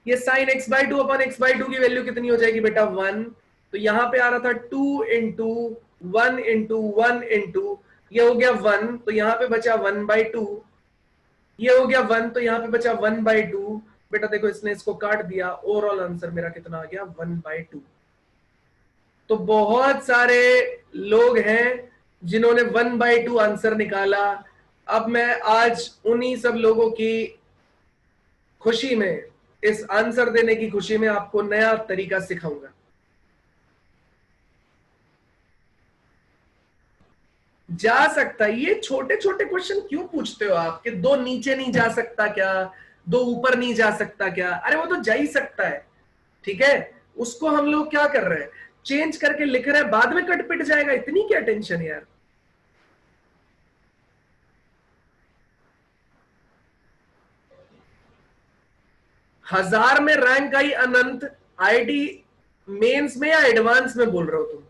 ये sine x by 2 upon x by 2 की वैल्यू कितनी हो जाएगी बेटा 1, तो यहां पे आ रहा था 2 इंटू 1 इंटू 1 इंटू, ये हो गया 1, तो यहां पे बचा 1 बाई 2, ये हो गया 1, तो यहां पे बचा 1 बाई 2। बेटा देखो इसने इसको काट दिया, ओवरऑल आंसर मेरा कितना आ गया 1 बाई 2। तो बहुत सारे लोग हैं जिन्होंने 1 बाई 2 आंसर निकाला। अब मैं आज उन्हीं सब लोगों की खुशी में, इस आंसर देने की खुशी में आपको नया तरीका सिखाऊंगा। जा सकता है, ये छोटे छोटे क्वेश्चन क्यों पूछते हो आप कि 2 नीचे नहीं जा सकता क्या, 2 ऊपर नहीं जा सकता क्या? अरे वो तो जा ही सकता है, ठीक है, उसको हम लोग क्या कर रहे हैं, चेंज करके लिख रहे हैं, बाद में कट पिट जाएगा, इतनी क्या टेंशन यार। हजार में रैंक आई अनंत, आईटी मेंस में या एडवांस में बोल रहे हो तुम?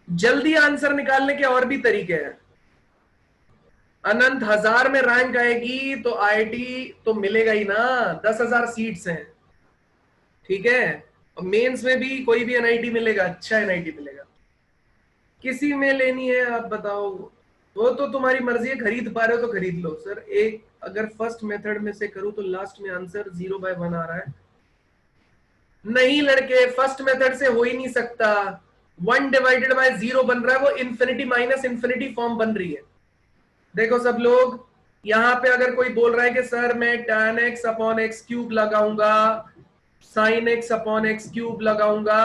जल्दी आंसर निकालने के और भी तरीके हैं। अनंत 1000 में रैंक आएगी तो आईआईटी तो मिलेगा ही ना, 10,000 सीट्स हैं, ठीक है। और मेंस में भी कोई भी एनआईटी मिलेगा, अच्छा एनआईटी मिलेगा। किसी में लेनी है आप बताओ, वो तो तुम्हारी मर्जी है, खरीद पा रहे हो तो खरीद लो। सर एक अगर फर्स्ट मेथड में से करूं तो लास्ट में आंसर 0/1 आ रहा है। नहीं लड़के, फर्स्ट मेथड से हो ही नहीं सकता, 1 डिवाइडेड बाय 0 बन रहा है, वो इंफिनिटी माइनस इंफिनिटी फॉर्म बन रही है। देखो सब लोग, यहां पे अगर कोई बोल रहा है कि सर मैं tan x upon x cube लगाऊंगा, sin x upon x cube लगाऊंगा,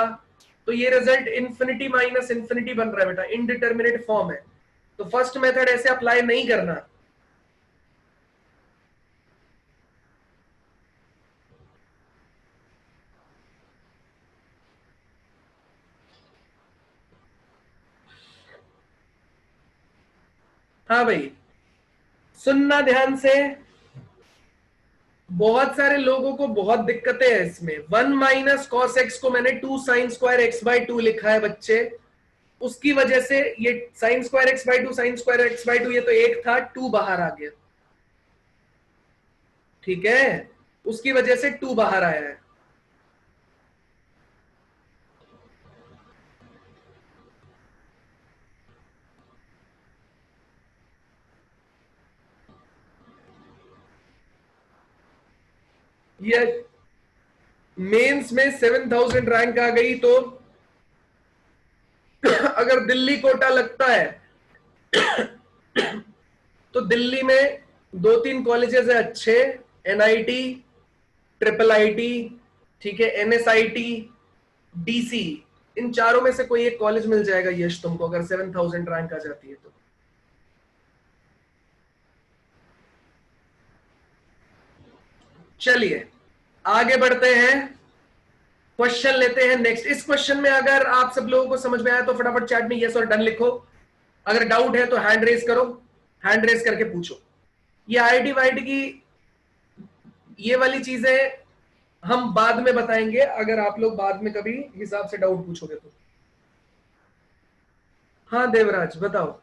तो ये रिजल्ट इंफिनिटी माइनस इंफिनिटी बन रहा है बेटा, इनडिटर्मिनेट फॉर्म है। तो फर्स्ट मेथड ऐसे अप्लाई नहीं करना। हाँ भाई सुनना ध्यान से, बहुत सारे लोगों को बहुत दिक्कतें हैं इसमें। 1 माइनस कॉस एक्स को मैंने 2 साइन स्क्वायर एक्स बाई 2 लिखा है बच्चे, उसकी वजह से ये sine square x by 2 sine square x by 2 ये तो 1 था, 2 बाहर आ गया, ठीक है, उसकी वजह से 2 बाहर आया है। ये मेंस में 7000 रैंक आ गई तो अगर दिल्ली कोटा लगता है तो दिल्ली में 2-3 कॉलेजेस है अच्छे, एनआईटी, ट्रिपल आईटी, ठीक है, एनएसआईटी, डीसी, इन चारों में से कोई एक कॉलेज मिल जाएगा यश तुमको, अगर 7000 रैंक आ जाती है तो। चलिए आगे बढ़ते हैं, क्वेश्चन लेते हैं नेक्स्ट। इस क्वेश्चन में अगर आप सब लोगों को समझ में आया तो फटाफट चैट में यस और डन लिखो, अगर डाउट है तो हैंड रेज करो, हैंड रेज करके पूछो। ये आईआईटी वाईटी की ये वाली चीजें हम बाद में बताएंगे, अगर आप लोग बाद में कभी हिसाब से डाउट पूछोगे तो। हाँ देवराज बताओ।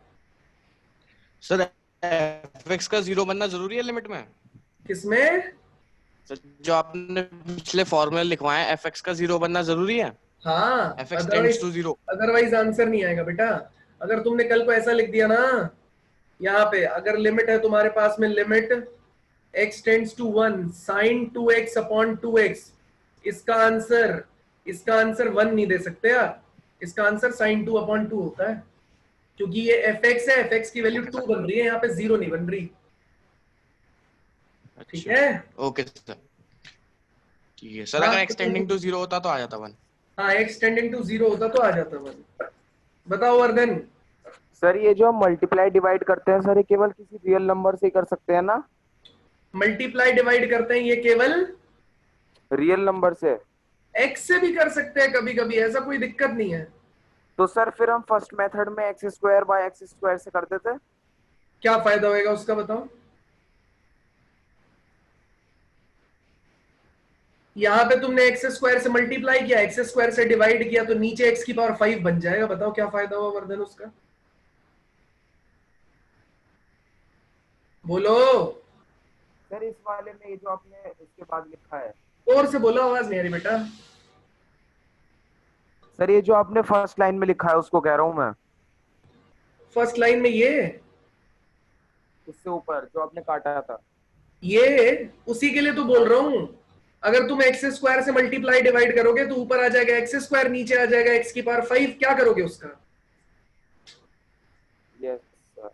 सर fx का 0 बनना जरूरी है लिमिट में? किसमें? सर जो आपने पिछले फॉर्मूला लिखवाया है, fx का 0 बनना जरूरी है? हाँ, fx tends to 0। Otherwise answer नहीं आएगा बेटा। अगर तुमने कल को ऐसा लिख दिया ना, यहाँ पे अगर लिमिट है तुम्हारे पास में, limit x tends to 1 sin 2x upon 2x, इसका आंसर 1 नहीं दे सकते यार, इसका आंसर sin 2 अपॉन 2 होता है, क्योंकि ये fx है, fx की वैल्यू 2 बन रही है, यहाँ पे 0 नहीं बन रही। ठीक है, ओके सर, ठीक है सर। अगर x टेंडिंग टू 0 होता तो आ जाता 1। हाँ, x टेंडिंग टू 0 होता तो आ जाता 1। बताओ वर्धन। सर ये जो हम मल्टीप्लाई डिवाइड करते हैं सर, ये केवल किसी रियल नंबर से ही कर सकते हैं ना? मल्टीप्लाई डिवाइड करते हैं ये केवल रियल नंबर से। x से भी कर सकते हैं कभी कभी, ऐसा कोई दिक्कत नहीं है। तो सर फिर हम फर्स्ट मेथड में x square by x square से कर देते। क्या फायदा होएगा उसका बताओ? यहाँ पे तुमने एक्स स्क्वायर से मल्टीप्लाई किया, एक्स स्क्वायर से डिवाइड किया, तो नीचे एक्स की पावर 5 बन जाएगा। बताओ क्या फायदा हुआ वर्धन उसका? बोलो सर इस वाले में ये जो आपने इसके बाद लिखा है, और से बोलो, आवाज नहीं आ रही बेटा। सर ये जो आपने फर्स्ट लाइन में लिखा है उसको कह रहा हूं मैं। फर्स्ट लाइन में ये उससे ऊपर जो आपने काटा था, ये उसी के लिए तो बोल रहा हूं। अगर तुम एक्स स्क्वायर से मल्टीप्लाई डिवाइड करोगे तो ऊपर आ जाएगा एक्स स्क्वायर, नीचे आ जाएगा एक्स की पावर 5। क्या करोगे उसका? यस सर,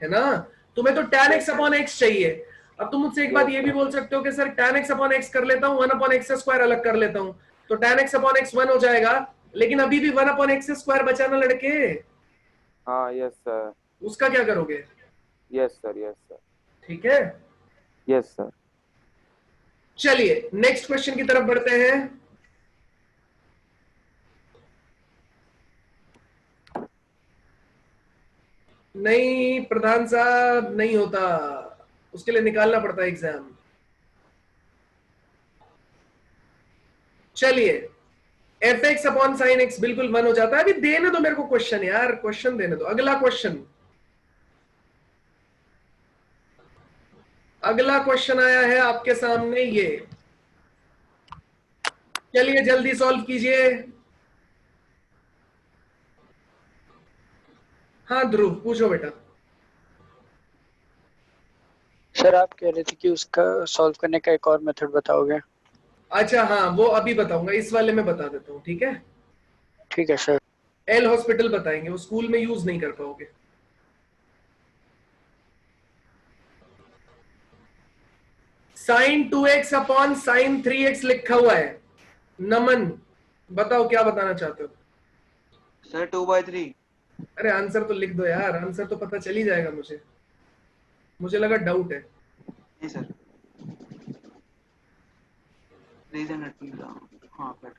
है ना? तुम्हें तो tan x अपॉन x चाहिए। अब तुम मुझसे एक बात ये भी बोल सकते हो कि sir tan x upon x कर लेता हूं, 1 अपॉन x स्क्वायर अलग कर लेता हूं, तो tan x अपॉन x 1 हो जाएगा, लेकिन अभी भी 1 अपॉन x स्क्वायर बचा ना लड़के। हाँ यस सर। उसका क्या करोगे? Yes sir, yes sir. ठीक है, यस सर। चलिए नेक्स्ट क्वेश्चन की तरफ बढ़ते हैं। नहीं प्रधान साहब, नहीं होता, उसके लिए निकालना पड़ता है एग्जाम। चलिए F x upon sine x बिल्कुल 1 हो जाता है। अभी देने दो मेरे को क्वेश्चन यार, क्वेश्चन देने दो। अगला क्वेश्चन आया है आपके सामने ये, चलिए जल्दी सॉल्व कीजिए। हाँ ध्रुव पूछो बेटा। सर आप कह रहे थे कि उसका सॉल्व करने का एक और मेथड बताओगे? अच्छा हाँ, वो अभी बताऊंगा, इस वाले में बता देता हूँ। ठीक है, ठीक है सर। एल हॉस्पिटल बताएंगे, वो स्कूल में यूज नहीं कर पाओगे। Sign 2x upon sine 3x लिखा हुआ है। नमन बताओ क्या बताना चाहते हो? सर 2/3। अरे आंसर तो लिख दो यार, आंसर तो पता चल ही जाएगा मुझे लगा डाउट है। नहीं सर, रीजन हाँ बट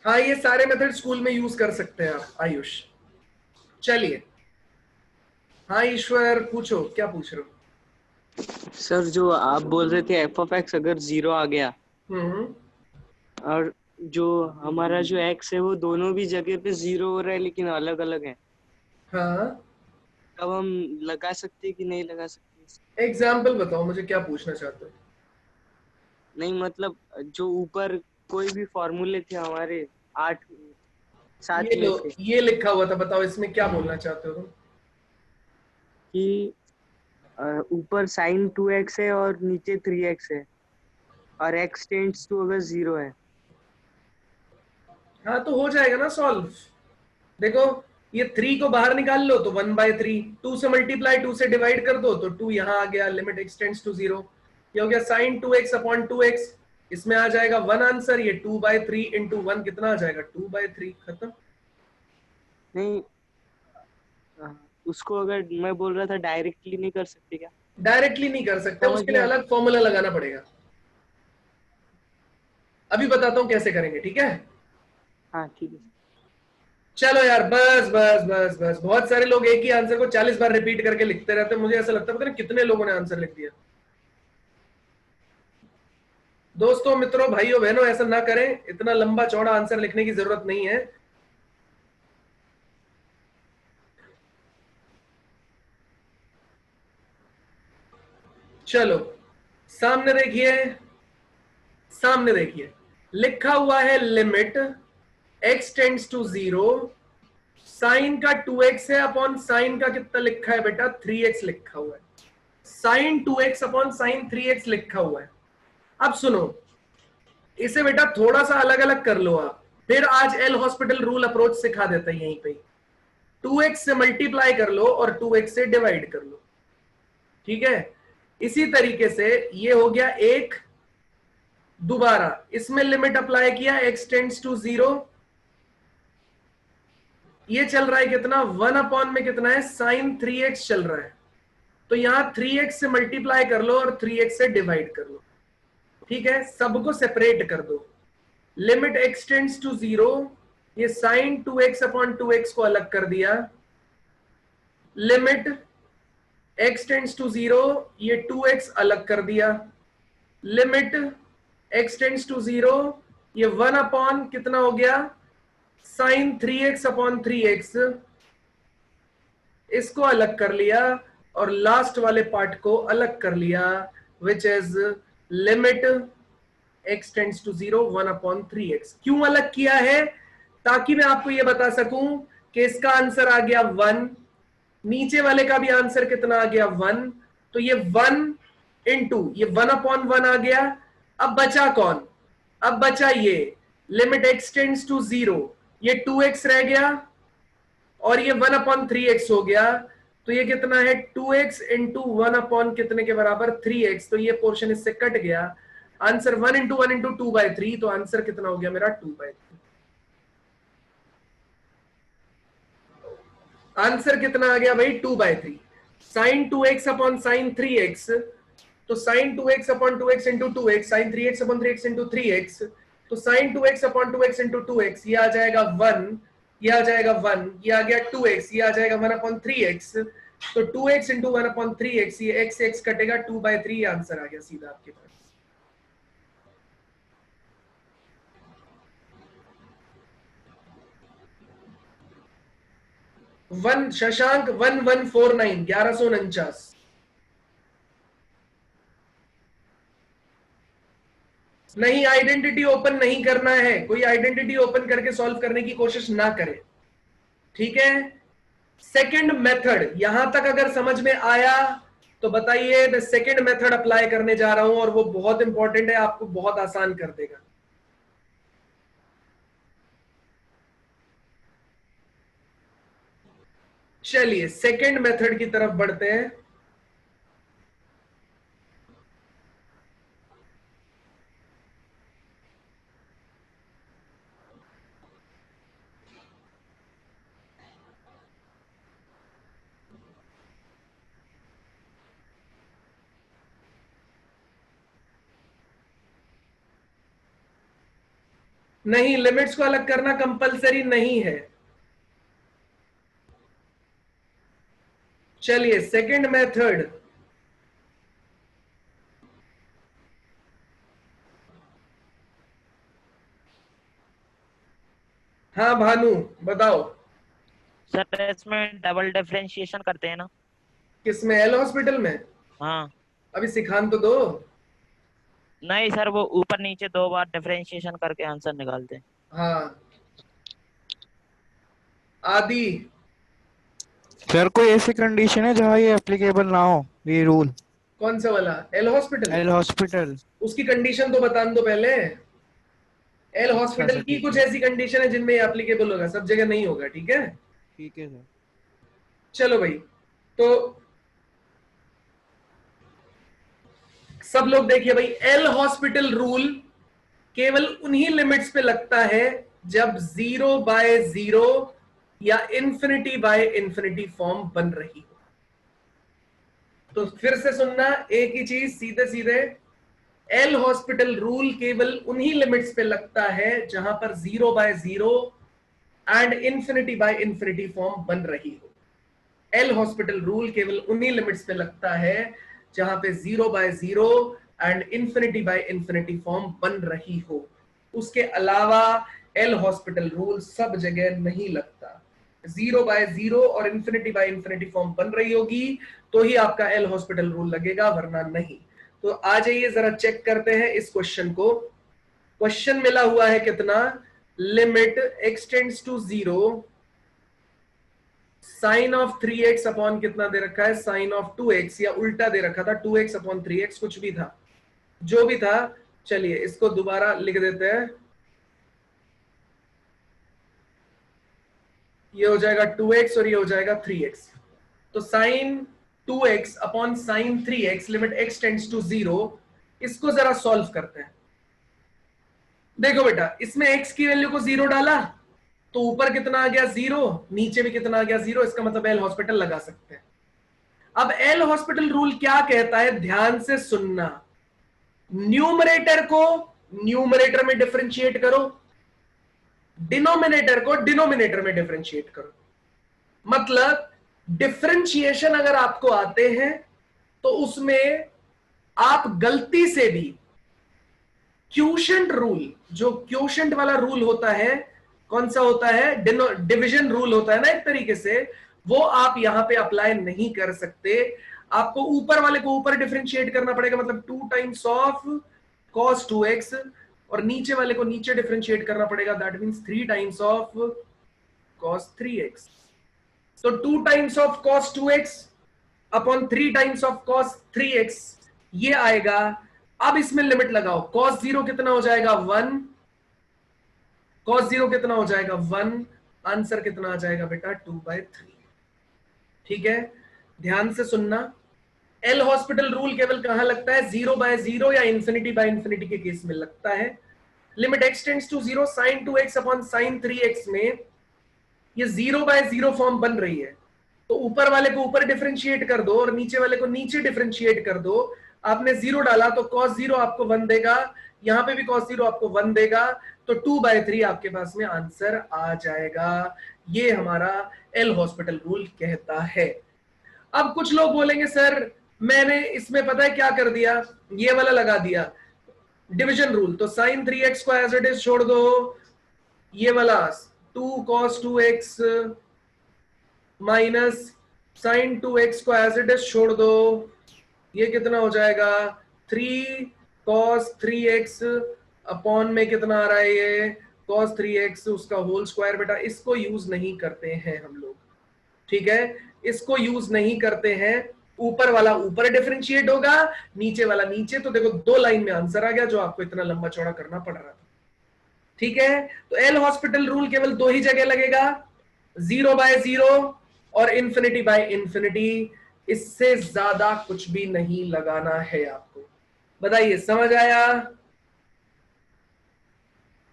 हाँ, ये सारे मेथड स्कूल में यूज कर सकते हैं आप आयुष। चलिए हाँ ईश्वर पूछो, क्या पूछ रहे हो? सर जो आप बोल रहे थे एफ ऑफ एक्स अगर 0 आ गया और जो हमारा जो एक्स है वो दोनों भी जगह पे 0 हो रहा है लेकिन अलग अलग है, हाँ तब हम लगा सकते कि नहीं लगा सकते? एग्जाम्पल बताओ मुझे, क्या पूछना चाहते हो? नहीं मतलब जो ऊपर कोई भी फॉर्मूले थे हमारे 8 7 में थे ये लिखा हुआ था, बताओ इसमें क्या बोलना चाहते हो तुम? कि ऊपर sin 2x है और नीचे 3x है और x टेंड्स टू अगर 0 है। हाँ तो हो जाएगा ना सॉल्व। देखो ये 3 को बाहर निकाल लो तो 1/3, 2 से मल्टीप्लाई 2 से डिवाइड कर दो तो 2 यहाँ आ गया, लिमिट x टेंड्स टू 0। ये हो गया sin 2x अपॉन 2x, इसमें आ जाएगा 1 आंसर, ये 2/3 इंटू 1 कितना आ जाएगा 2/3, खत्म। नहीं, उसको अगर मैं बोल रहा था डायरेक्टली नहीं कर सकते क्या? डायरेक्टली नहीं कर सकते, समझ उसके लिए गया। अलग फॉर्मूला लगाना पड़ेगा। अभी बताता हूं कैसे करेंगे, ठीक है? हाँ ठीक है। चलो यार, बस बस बस बस, बहुत सारे लोग एक ही आंसर को 40 बार रिपीट करके लिखते रहते हैं, मुझे ऐसा लगता है पता नहीं कितने लोगों ने आंसर लिख दिया। दोस्तों, मित्रों, भाइयों बहनों, ऐसा ना करें, इतना लंबा चौड़ा आंसर लिखने की जरूरत नहीं है। चलो सामने देखिए, सामने देखिए, लिखा हुआ है limit x tends to 0, sine का 2x है अपॉन साइन का कितना लिखा है बेटा 3x लिखा हुआ है, sign 2x upon sine 3x लिखा हुआ है। अब सुनो, इसे बेटा थोड़ा सा अलग अलग कर लो आप, फिर आज एल हॉस्पिटल रूल अप्रोच सिखा देता है यहीं पे। 2x से मल्टीप्लाई कर लो और 2x से डिवाइड कर लो, ठीक है? इसी तरीके से ये हो गया एक, दोबारा इसमें लिमिट अप्लाई किया x टेंड्स टू 0, ये चल रहा है कितना 1 अपॉन में कितना है साइन 3x चल रहा है, तो यहां 3x से मल्टीप्लाई कर लो और 3x से डिवाइड कर लो, ठीक है? सबको सेपरेट कर दो। लिमिट x टेंड्स टू 0, ये साइन 2x अपॉन 2x को अलग कर दिया, लिमिट x टेंड्स टू 0, ये 2x अलग कर दिया, लिमिट x टेंड्स टू 0, ये 1 अपॉन कितना हो गया साइन 3x अपॉन 3x, इसको अलग कर लिया और लास्ट वाले पार्ट को अलग कर लिया, which is limit x tends to 0 1 upon 3x। क्यों अलग किया है? ताकि मैं आपको यह बता सकूं कि इसका आंसर आ गया 1, नीचे वाले का भी आंसर कितना आ गया 1, तो ये 1 इंटू ये 1 अपॉन 1 आ गया। अब बचा कौन? अब बचा ये लिमिट x टेंड्स टू 0, ये 2x रह गया और ये 1 अपॉन 3x हो गया, तो ये कितना है 2x इंटू 1 अपॉन कितने के बराबर 3x, तो ये पोर्शन इससे कट गया। आंसर 1 इंटू 1 इंटू 2/3, तो आंसर कितना हो गया मेरा 2/3। आंसर कितना आ गया भाई 2/3। Sign 2x upon sine 3x, तो sine 2x upon 2x into 2x, sine 3x upon 3x into 3x, तो sine 2x upon 2x into 2x, ये आ जाएगा 1, ये आ जाएगा 1, ये आ गया 2x, ये आ जाएगा 1 अपॉन 3x, तो 2x इंटू 1 अपॉन 3x, ये x x कटेगा 2/3, आंसर आ गया सीधा आपके पास। वन शशांक 1149 1149। नहीं, आइडेंटिटी ओपन नहीं करना है, कोई आइडेंटिटी ओपन करके सॉल्व करने की कोशिश ना करे, ठीक है? सेकंड मेथड यहां तक अगर समझ में आया तो बताइए। मैं सेकंड मेथड अप्लाई करने जा रहा हूं और वो बहुत इंपॉर्टेंट है, आपको बहुत आसान कर देगा। चलिए सेकंड मेथड की तरफ बढ़ते हैं। नहीं, लिमिट्स को अलग करना कंपलसरी नहीं है। चलिए सेकंड मेथड, हाँ भानु बताओ। सर इसमें डबल डिफरेंशिएशन करते हैं ना? किसमें? एल हॉस्पिटल में? हाँ। अभी सिखान तो दो। नहीं सर, वो ऊपर नीचे 2 बार डिफरेंशिएशन करके आंसर निकालते हैं। हाँ आदि। सर कोई ऐसी कंडीशन है जहाँ ये एप्लीकेबल ना हो ये रूल? कौन सा वाला? L hospital? L hospital. उसकी कंडीशन तो बता दो पहले। एल हॉस्पिटल की कुछ ऐसी कंडीशन है जिनमें एप्लीकेबल होगा, सब जगह नहीं होगा, ठीक है? ठीक है सर। चलो भाई, तो सब लोग देखिए भाई, एल हॉस्पिटल रूल केवल उन्हीं लिमिट्स पे लगता है जब 0/0 या ∞/∞ फॉर्म बन रही हो। तो फिर से सुनना एक ही चीज, सीधे सीधे, एल हॉस्पिटल रूल केवल उन्हीं लिमिट्स पे लगता है जहां पर 0/0 एंड ∞/∞ फॉर्म बन रही हो। एल हॉस्पिटल रूल केवल उन्हीं लिमिट्स पे लगता है जहां पे 0/0 एंड ∞/∞ फॉर्म बन रही हो। उसके अलावा एल हॉस्पिटल रूल सब जगह नहीं लगता। 0/0 और ∞/∞ फॉर्म बन रही होगी तो ही आपका एल हॉस्पिटल रूल लगेगा, वरना नहीं। तो आ जाइए जरा चेक करते हैं इस क्वेश्चन को। क्वेश्चन मिला हुआ है कितना, limit x tends to 0 sine of 3x upon कितना दे रखा है, साइन ऑफ 2x, या उल्टा दे रखा था 2x अपॉन 3x, कुछ भी था, जो भी था। चलिए इसको दोबारा लिख देते हैं, ये हो जाएगा 2x और ये हो जाएगा 3x। तो sine 2x upon sine 3x limit x tends to 0, इसको जरा सॉल्व करते हैं। देखो बेटा, इसमें x की वैल्यू को 0 डाला तो ऊपर कितना आ गया 0, नीचे भी कितना आ गया 0, इसका मतलब एल हॉस्पिटल लगा सकते हैं। अब एल हॉस्पिटल रूल क्या कहता है, ध्यान से सुनना। न्यूमरेटर को न्यूमरेटर में डिफरेंशिएट करो, डिनोमिनेटर को डिनोमिनेटर में डिफरेंशिएट करो। मतलब डिफरेंशिएशन अगर आपको आते हैं तो उसमें आप गलती से भी क्वोशंट रूल, जो क्वोशंट वाला रूल होता है, कौन सा होता है, डिवीजन रूल होता है ना एक तरीके से, वो आप यहां पे अप्लाई नहीं कर सकते। आपको ऊपर वाले को ऊपर डिफरेंशिएट करना पड़ेगा, मतलब 2 टाइम्स ऑफ cos 2x, और नीचे वाले को नीचे डिफरेंशिएट करना पड़ेगा, that means 3 times of cos 3x। तो 2 times of cos 2x upon 3 times of cos 3x ये आएगा। अब इसमें लिमिट लगाओ, cos 0 कितना हो जाएगा 1, cos 0 कितना हो जाएगा 1, आंसर कितना आ जाएगा बेटा 2/3। ठीक है, ध्यान से सुनना। एल हॉस्पिटल रूल केवल कहां लगता है, 0/0 या ∞/∞ के केस में लगता है। Limit x tends to 0 sin 2x upon sin 3x में ये 0/0 फॉर्म बन रही है, तो ऊपर वाले को ऊपर डिफरेंशिएट कर दो और नीचे वाले को नीचे डिफरेंशिएट कर दो। आपने 0 डाला तो cos 0 आपको 1 देगा, यहां पे भी cos 0 आपको 1 देगा, तो 2/3 आपके पास में आंसर आ जाएगा। ये हमारा एल हॉस्पिटल रूल कहता है। अब कुछ लोग बोलेंगे सर मैंने इसमें पता है क्या कर दिया, ये वाला लगा दिया डिवीजन रूल, तो sin 3x को एज इट इज छोड़ दो, ये वाला 2 cos 2x minus sin 2x को एज इट इज छोड़ दो, ये कितना हो जाएगा 3 cos 3x अपॉन में कितना आ रहा है ये cos 3x उसका होल स्क्वायर। बेटा इसको यूज नहीं करते हैं हम लोग, ठीक है, इसको यूज नहीं करते हैं। ऊपर वाला ऊपर डिफरेंशिएट होगा, नीचे वाला नीचे। तो देखो 2 लाइन में आंसर आ गया जो आपको इतना लंबा चौड़ा करना पड़ रहा था। ठीक है, तो एल हॉस्पिटल रूल केवल 2 ही जगह लगेगा, 0/0 और ∞/∞। इससे ज्यादा कुछ भी नहीं लगाना है आपको। बताइए समझ आया?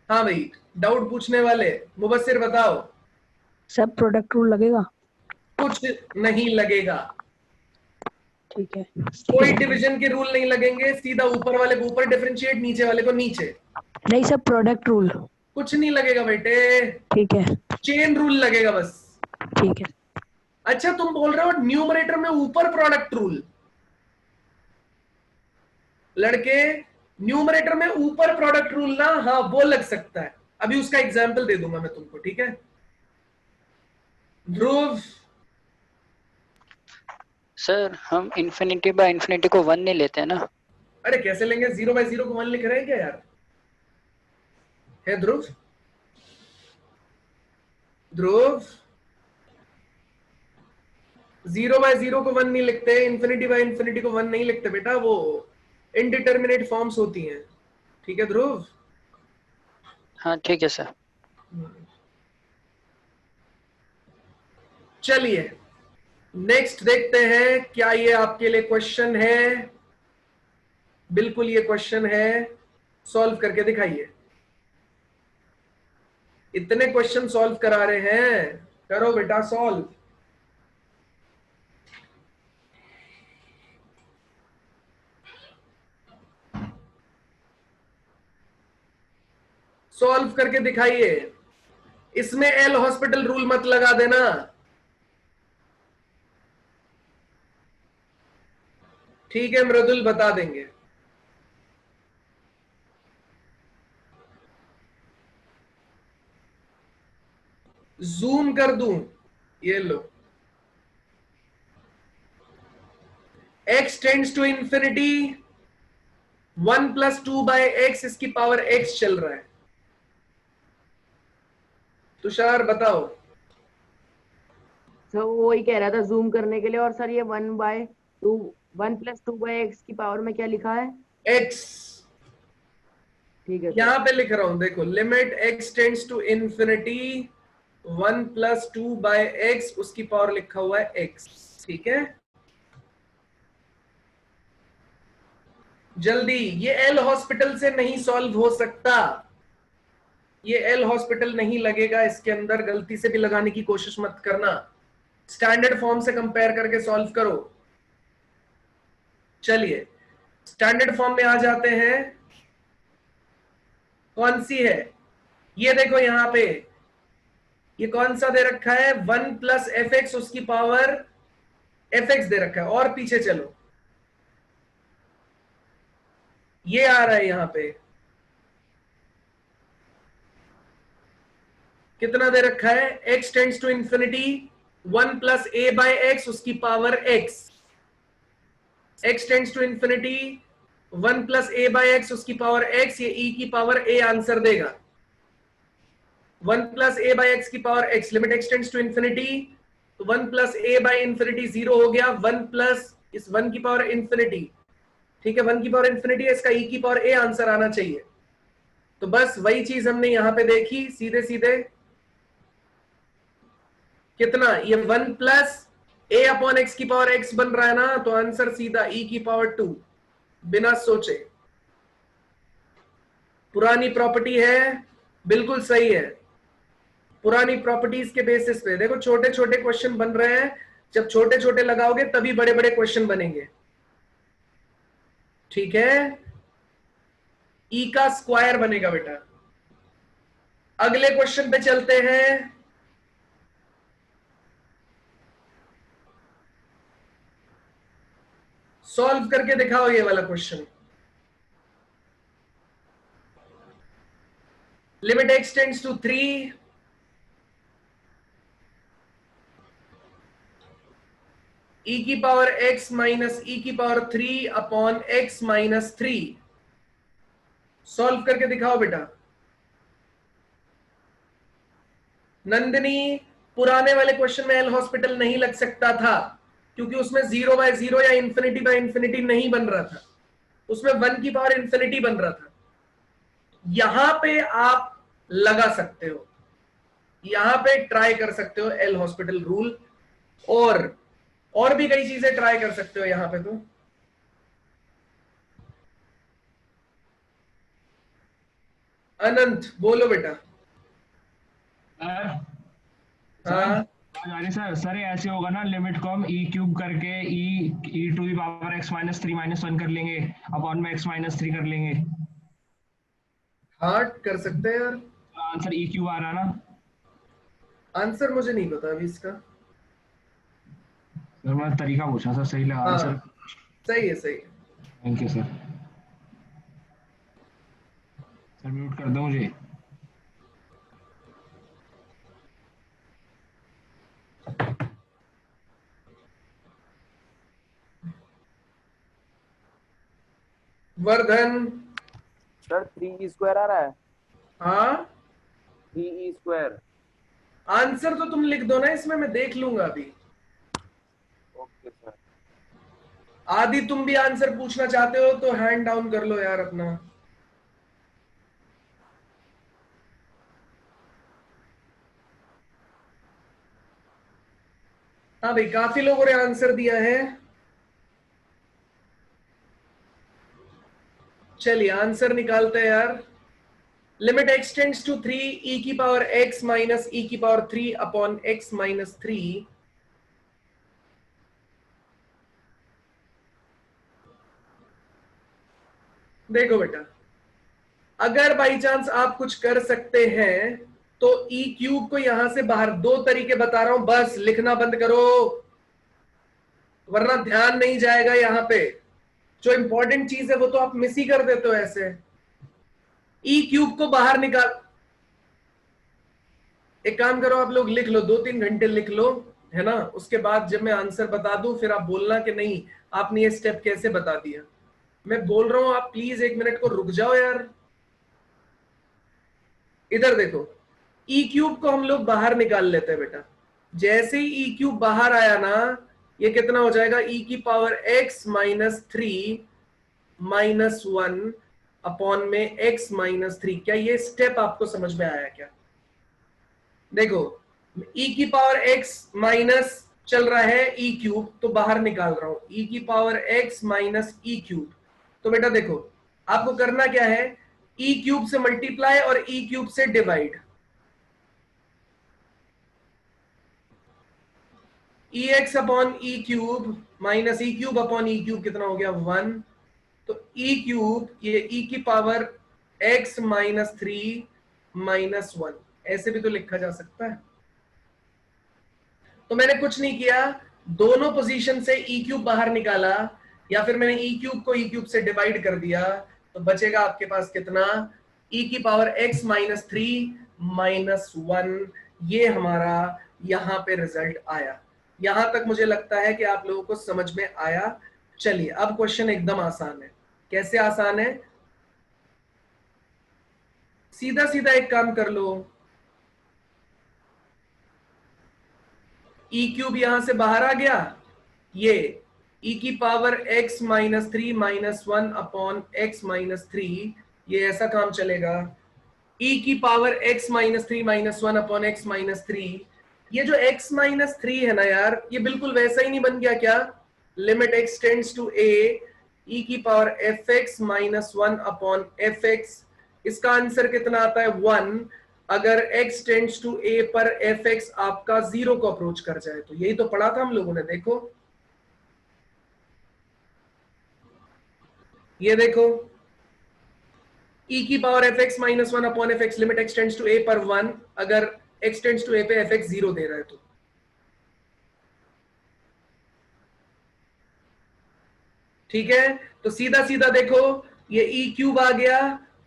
हाँ भाई, डाउट पूछने वाले मुबस्सिर बताओ। सर प्रोडक्ट रूल लगेगा? कुछ नहीं लगेगा, ठीक है। कोई डिवीजन के रूल नहीं लगेंगे, सीधा ऊपर वाले को ऊपर डिफरेंशिएट, नीचे वाले को नीचे। नहीं सर, प्रोडक्ट रूल कुछ नहीं लगेगा बेटे, ठीक है, चेन रूल लगेगा बस। ठीक है। अच्छा तुम बोल रहे हो न्यूमरेटर में ऊपर प्रोडक्ट रूल, लड़के न्यूमरेटर में ऊपर प्रोडक्ट रूल ना, हाँ वो लग सकता है। अभी उसका एग्जाम्पल दे दूंगा मैं तुमको, ठीक है। ध्रुव सर हम ∞/∞ को 1 नहीं लेते हैं ना? अरे कैसे लेंगे, 0/0 को 1 लिख रहे हैं क्या यार, है ध्रुव? ध्रुव 0/0 को 1 नहीं लिखते, ∞/∞ को 1 नहीं लिखते बेटा, वो इनडिटर्मिनेट फॉर्म्स होती हैं। ठीक है ध्रुव? हाँ ठीक है सर। चलिए नेक्स्ट देखते हैं, क्या ये आपके लिए क्वेश्चन है। बिल्कुल ये क्वेश्चन है, सॉल्व करके दिखाइए। इतने क्वेश्चन सॉल्व करा रहे हैं, करो बेटा सॉल्व। सॉल्व करके दिखाइए। इसमें एल हॉस्पिटल रूल मत लगा देना। ठीक है, मृदुल बता देंगे। जूम कर दूं, ये लो। x tends to infinity, 1 + 2/x इसकी पावर x चल रहा है। तुषार बताओ। सर वो वही कह रहा था जूम करने के लिए। और सर ये 1/2 1 + 2/x की पावर में क्या लिखा है? x। ठीक है यहां पे लिख रहा हूं, देखो, limit x tends to infinity 1 + 2/x, उसकी पावर लिखा हुआ है x। ठीक है, जल्दी। ये एल हॉस्पिटल से नहीं सॉल्व हो सकता, ये एल हॉस्पिटल नहीं लगेगा इसके अंदर। गलती से भी लगाने की कोशिश मत करना, स्टैंडर्ड फॉर्म से कंपेयर करके सॉल्व करो। चलिए स्टैंडर्ड फॉर्म में आ जाते हैं। कौन सी है ये? देखो यहां पे ये कौन सा दे रखा है? 1 + fx उसकी पावर fx दे रखा है। और पीछे चलो, ये आ रहा है यहां पे, कितना दे रखा है? x tends to infinity 1 + a/x उसकी power x। x tends to infinity 1 + a/x उसकी पावर x, ये e की पावर a आंसर देगा। 1 + a/x की power x, limit x tends to infinity, तो 1 + a/∞ 0 हो गया। 1 प्लस इस 1 की पावर इंफिनिटी, ठीक है, 1 की पावर इंफिनिटी है, इसका e की पावर a आंसर आना चाहिए। तो बस वही चीज हमने यहां पे देखी, सीधे सीधे कितना, ये 1 + a/x की पावर x बन रहा है ना, तो आंसर सीधा e की पावर 2, बिना सोचे। पुरानी प्रॉपर्टी है, बिल्कुल सही है। पुरानी प्रॉपर्टीज के बेसिस पे देखो, छोटे छोटे क्वेश्चन बन रहे हैं। जब छोटे छोटे लगाओगे तभी बड़े बड़े क्वेश्चन बनेंगे। ठीक है, ई का स्क्वायर बनेगा बेटा। अगले क्वेश्चन पे चलते हैं। सॉल्व करके दिखाओ ये वाला question. Limit x tends to 3, e की पावर x माइनस e की power 3 upon x minus 3। Solve करके दिखाओ बेटा। नंदिनी, पुराने वाले क्वेश्चन में एल हॉस्पिटल नहीं लग सकता था, क्योंकि उसमें 0/0 या ∞/∞ नहीं बन रहा था, उसमें 1 की पावर इंफिनिटी बन रहा था। यहां पे आप लगा सकते हो, यहां पे ट्राई कर सकते हो एल हॉस्पिटल रूल, और भी कई चीजें ट्राई कर सकते हो यहां पे। तो अनंत बोलो बेटा। हाँ सर ये ऐसे होगा ना, लिमिट को हम e³ करके e⁻x - 3 - 1 कर लेंगे, अपॉन में x - 3 कर लेंगे। हाँ कर सकते हैं यार। आंसर e³ आ रहा ना? आंसर मुझे नहीं पता अभी इसका। सर मैं तरीका पूछा सर, सही लगा आंसर। सही है, सही है। Thank you sir. Sir mute कर दो मुझे। वर्धन सर 3e² आ रहा है। हाँ 3e²। आंसर तो तुम लिख दो ना इसमें, मैं देख लूंगा अभी। Okay sir. आदि तुम भी आंसर पूछना चाहते हो तो हैंड डाउन कर लो यार अपना। हाँ भाई, काफी लोगों ने आंसर दिया है। चलिए आंसर निकालते हैं यार। Limit x tends to 3 e की पावर x माइनस e की पावर 3 अपॉन x माइनस 3। देखो बेटा, अगर बाई चांस आप कुछ कर सकते हैं तो e क्यूब को यहां से बाहर, दो तरीके बता रहा हूं, बस लिखना बंद करो वरना ध्यान नहीं जाएगा। यहां पे जो इंपॉर्टेंट चीज है वो तो आप मिस ही कर देते हो ऐसे। e क्यूब को बाहर निकाल, एक काम करो आप लोग लिख लो, 2-3 घंटे लिख लो, है ना। उसके बाद जब मैं आंसर बता दूं फिर आप बोलना कि नहीं आपने ये स्टेप कैसे बता दिया। मैं बोल रहा हूं, आप प्लीज 1 मिनट को रुक जाओ यार। इधर देखो, ई क्यूब को हम लोग बाहर निकाल लेते हैं बेटा। जैसे ही ई क्यूब बाहर आया ना, ये कितना हो जाएगा, ई की power x minus 3 minus 1 upon में एक्स माइनस 3। क्या ये स्टेप आपको समझ में आया क्या? देखो, ई की पावर एक्स माइनस चल रहा है ई क्यूब, तो बाहर निकाल रहा हूं ई की power x minus e cube. तो बेटा देखो, आपको करना क्या है, ई क्यूब से मल्टीप्लाई और ई क्यूब से divide. E x upon e cube minus e cube upon e cube कितना हो गया 1। तो ई क्यूब ये ई की पावर एक्स माइनस 3 माइनस 1, ऐसे भी तो लिखा जा सकता है। तो मैंने कुछ नहीं किया, दोनों पोजीशन से ई क्यूब बाहर निकाला या फिर मैंने ई क्यूब को ई क्यूब से डिवाइड कर दिया, तो बचेगा आपके पास कितना, ई की पावर एक्स माइनस 3 माइनस 1। ये हमारा यहां पे रिजल्ट आया। यहां तक मुझे लगता है कि आप लोगों को समझ में आया। चलिए अब क्वेश्चन एकदम आसान है। कैसे आसान है? सीधा सीधा एक काम कर लो, ई क्यूब यहां से बाहर आ गया, ये ई की power x minus 3 minus 1 upon x minus 3, ये ऐसा काम चलेगा। ई की power x minus 3 minus 1 upon x minus 3, ये जो x माइनस 3 है ना यार, ये बिल्कुल वैसा ही नहीं बन गया क्या? Limit x tends to a e की power fx minus 1 upon fx। इसका आंसर कितना आता है 1, अगर x टेंड्स टू a पर fx आपका 0 को अप्रोच कर जाए। तो यही तो पढ़ा था हम लोगों ने। देखो ये देखो, e की power fx minus 1 upon fx, limit x tends to a पर 1, अगर x टेंड्स टू a पे fx 0 दे रहा है तो। ठीक है, तो सीधा सीधा देखो, ये e क्यूब आ गया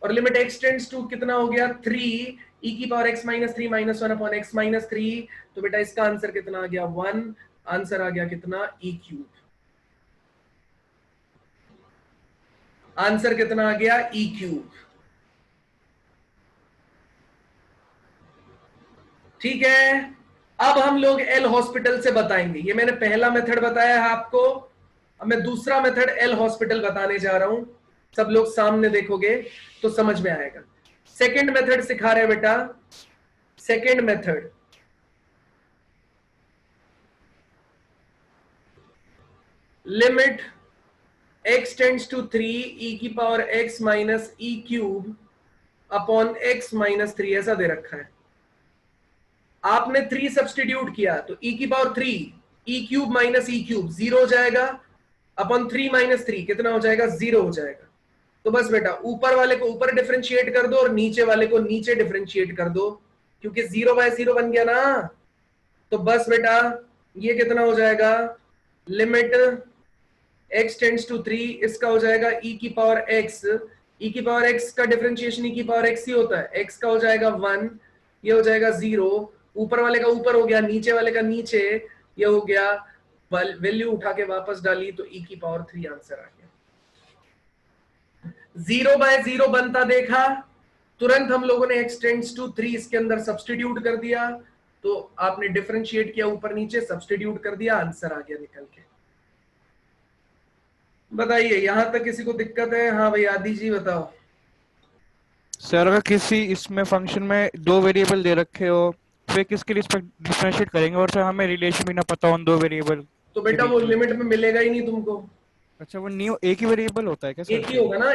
और लिमिट x टेंड्स टू कितना हो गया 3, e की power x minus 3 minus 1 upon x minus 3। तो बेटा इसका आंसर कितना आ गया 1, आंसर आ गया कितना e क्यूब। आंसर कितना आ गया e क्यूब। ठीक है, अब हम लोग एल हॉस्पिटल से बताएंगे। ये मैंने पहला मेथड बताया है आपको, अब मैं दूसरा मेथड एल हॉस्पिटल बताने जा रहा हूं। सब लोग सामने देखोगे तो समझ में आएगा। सेकंड मेथड सिखा रहे बेटा, second method, limit x tends to 3 e की power x minus e cube upon x minus 3, ऐसा दे रखा है। आपने 3 सब्स्टिट्यूट किया तो e की power 3 e cube minus e cube 0 हो जाएगा, अपॉन 3 माइनस 3 कितना हो जाएगा 0 हो जाएगा। तो बस बेटा ऊपर वाले को ऊपर डिफरेंशिएट कर दो और नीचे वाले को नीचे डिफरेंशिएट कर दो, क्योंकि 0 बाय 0 बन गया ना। तो बस बेटा ये कितना हो जाएगा, लिमिट x टेंड्स टू 3, इसका हो जाएगा e की पावर x, e की पावर x का डिफरेंशिएशन e की पावर x ही होता है, x का हो जाएगा 1, ये हो जाएगा 0, ऊपर वाले का ऊपर हो गया, नीचे वाले का नीचे, ये हो गया, वैल्यू उठा के वापस डाली तो e की पावर 3 आंसर आ गया। 0 बाय 0 बनता देखा, तुरंत हम लोगों ने x टेंड्स टू 3 इसके अंदर सब्स्टिट्यूट कर दिया, तो आपने डिफरेंशिएट किया ऊपर नीचे, सब्स्टिट्यूट कर दिया, आंसर आ गया निकल के। बताइए यहां तक किसी को दिक्कत है? हाँ भाई आदि जी बताओ। सर अगर किसी इसमें फंक्शन में 2 वेरिएबल दे रखे हो, फिर किसके रिस्पेक्ट डिफरेंशिएट करेंगे और सर हमें रिलेशन भी ना पता हो उन 2 वेरिएबल? तो बेटा वो लिमिट में मिलेगा ही नहीं तुमको। अच्छा वो न्यू एक ही वेरिएबल होता है क्या एक सर? ही होगा ना,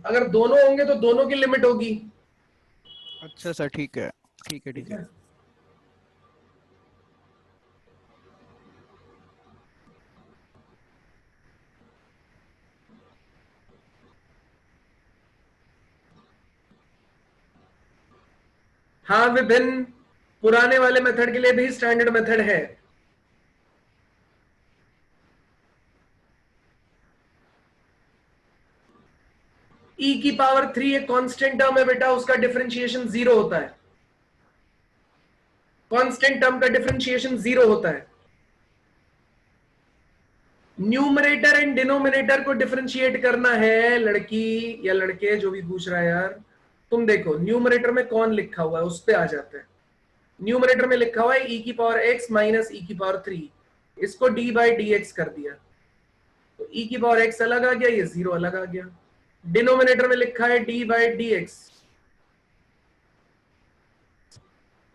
अगर दोनों होंगे तो दोनों की लिमिट होगी। अच्छा सर ठीक है ठीक है ठीक है। हाँ विभिन्न पुराने वाले मेथड के लिए भी स्टैंडर्ड मेथड है। e की पावर 3 एक कांस्टेंट टर्म है बेटा, उसका डिफरेंशिएशन 0 होता है। कांस्टेंट टर्म का डिफरेंशिएशन 0 होता है। न्यूमरेटर एंड डिनोमिनेटर को डिफरेंशिएट करना है लड़की या लड़के, जो भी पूछ रहा है यार। तुम देखो न्यूमरेटर में कौन लिखा हुआ है, उस पे आ जाते हैं। न्यूमरेटर में लिखा हुआ है e की पावर x माइनस e की पावर 3, इसको d बाई डी एक्स कर दिया तो e की पावर x अलग आ गया, ये 0 अलग आ गया। डिनोमिनेटर में लिखा है d by D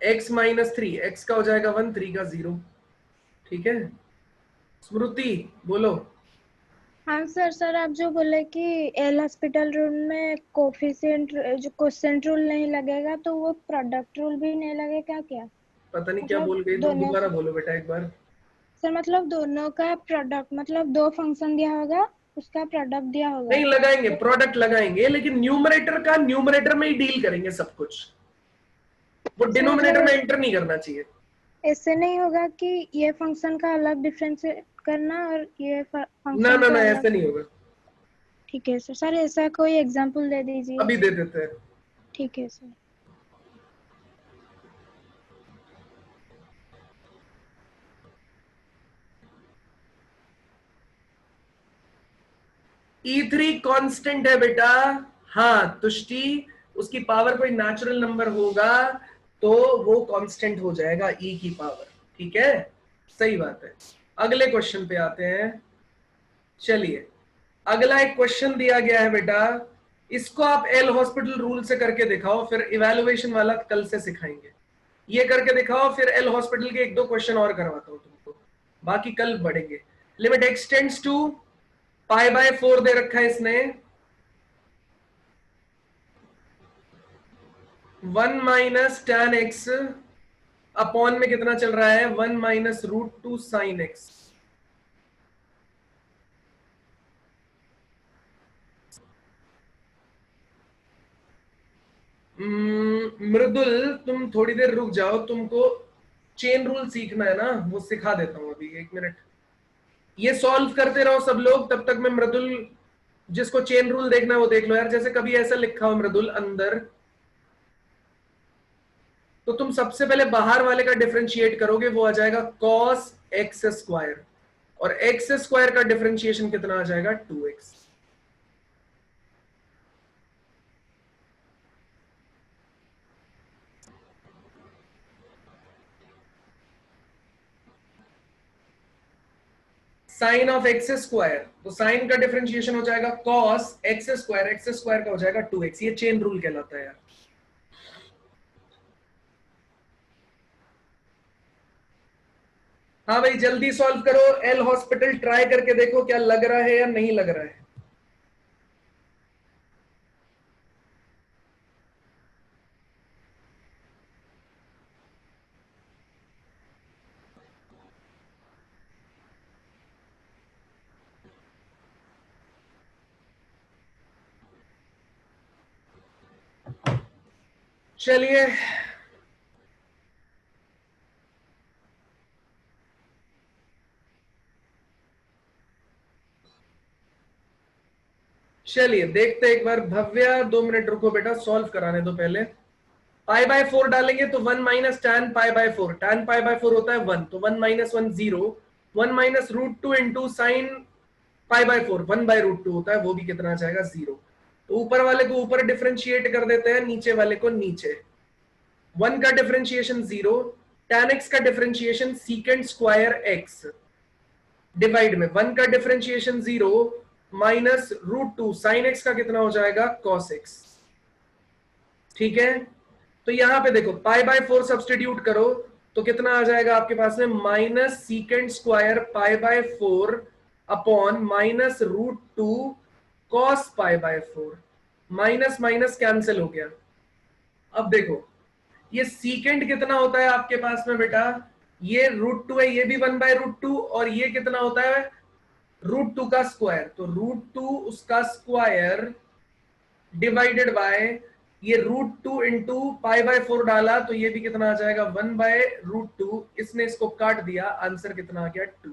x minus 3, x का हो जाएगा 1, 3 का 0। ठीक है स्मृति बोलो। हाँ सर। सर आप जो बोले कि एल हॉस्पिटल रूल में कोफिशिएंट जो क्वोशिएंट रूल नहीं लगेगा, तो वो प्रोडक्ट रूल भी नहीं लगेगा क्या? पता नहीं क्या मतलब बोल गई, तुम दोबारा बोलो बेटा एक बार। सर मतलब दोनों का प्रोडक्ट, मतलब दो फंक्शन दिया होगा, उसका प्रोडक्ट दिया होगा। नहीं लगाएंगे, प्रोडक्ट लगाएंगे, लेकिन न्यूमरेटर का न्यूमरेटर में ही डील करेंगे सब कुछ, वो डिनोमिनेटर में एंटर नहीं करना चाहिए। ऐसे नहीं होगा कि ये फंक्शन का अलग डिफरेंशिएट करना और ये फंक्शन ना ना ना ऐसे नहीं होगा। ठीक है सर। सर ऐसा कोई एग्जांपल दे दीजिए। अभी दे देते हैं। ठीक है सर। E3 कांस्टेंट है बेटा। हाँ तुष्टि, उसकी पावर कोई नेचुरल नंबर होगा तो वो कांस्टेंट हो जाएगा E की पावर। ठीक है सही बात है। अगले क्वेश्चन पे आते हैं। चलिए अगला एक क्वेश्चन दिया गया है बेटा, इसको आप एल हॉस्पिटल रूल से करके दिखाओ, फिर इवैल्यूएशन वाला कल से सिखाएंगे। ये करके दिखाओ, फिर एल हॉस्पिटल के 1-2 क्वेश्चन और करवाता हूं तुमको, बाकी कल बढ़ेंगे। Limit x tends to pi by 4 दे रखा है इसने, 1 माइनस tan x अपॉन में कितना चल रहा है, 1 माइनस रूट 2 साइन एक्स। मृदुल तुम थोड़ी देर रुक जाओ, तुमको चेन रूल सीखना है ना, वो सिखा देता हूं अभी 1 मिनट। ये सॉल्व करते रहो सब लोग, तब तक मैं मृदुल, जिसको चेन रूल देखना है वो देख लो यार। जैसे कभी ऐसा लिखा हो मृदुल अंदर, तो तुम सबसे पहले बाहर वाले का डिफरेंशिएट करोगे, वो आ जाएगा cos x स्क्वायर, और x स्क्वायर का डिफरेंशिएशन कितना आ जाएगा 2x। Sine of x square, तो साइन का डिफरेंशिएशन हो जाएगा cos x स्क्वायर का हो जाएगा 2x। ये चेन रूल कहलाता है यार। हाँ भाई जल्दी सॉल्व करो, एल हॉस्पिटल ट्राई करके देखो क्या लग रहा है या नहीं लग रहा है। चलिए चलिए देखते एक बार। भव्या 2 मिनट रुको बेटा, सॉल्व कराने दो पहले। पाई बाय 4 डालेंगे तो 1 minus tan pi by 4, tan pi by 4 होता है 1, तो 1 minus 1 0, 1 minus root 2 into sine pi by 4 1 by root 2 होता है, वो भी कितना आ जाएगा 0। तो ऊपर वाले को ऊपर डिफरेंशिएट कर देते हैं, नीचे वाले को नीचे। 1 का डिफरेंशिएशन 0, tan x का differentiation secant square x divide में 1 का differentiation 0 minus root 2 sine x का कितना हो जाएगा cos x। ठीक है तो यहां पे देखो पाई बाय 4 सब्स्टिट्यूट करो तो कितना आ जाएगा आपके पास में, minus secant square pi by 4 upon minus root two cos pi by 4। Minus minus cancel हो गया। अब देखो ये सीकेंड कितना होता है आपके पास में बेटा, ये रूट टू है, ये भी 1/√2, और ये कितना होता है √2 का स्क्वायर, तो √2 उसका स्क्वायर डिवाइडेड बाय ये √2 इंटू π/4 डाला, तो ये भी कितना आ जाएगा 1/√2। इसने इसको काट दिया, आंसर कितना आ गया 2।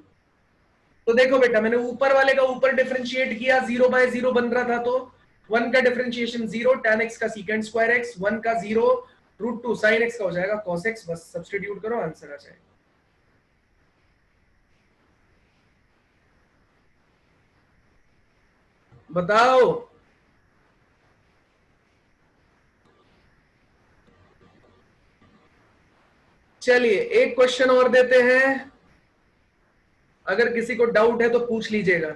तो देखो बेटा मैंने ऊपर वाले का ऊपर डिफरेंशिएट किया, 0/0 बन रहा था, तो 1 का डिफरेंशिएशन 0, tan x का सीकेंड स्क्वायर x, 1 का 0, √2 sin x का हो जाएगा cos x, बस सब्स्टिट्यूट करो आंसर आ जाएगा। बताओ चलिए एक क्वेश्चन और देते हैं, अगर किसी को डाउट है तो पूछ लीजिएगा।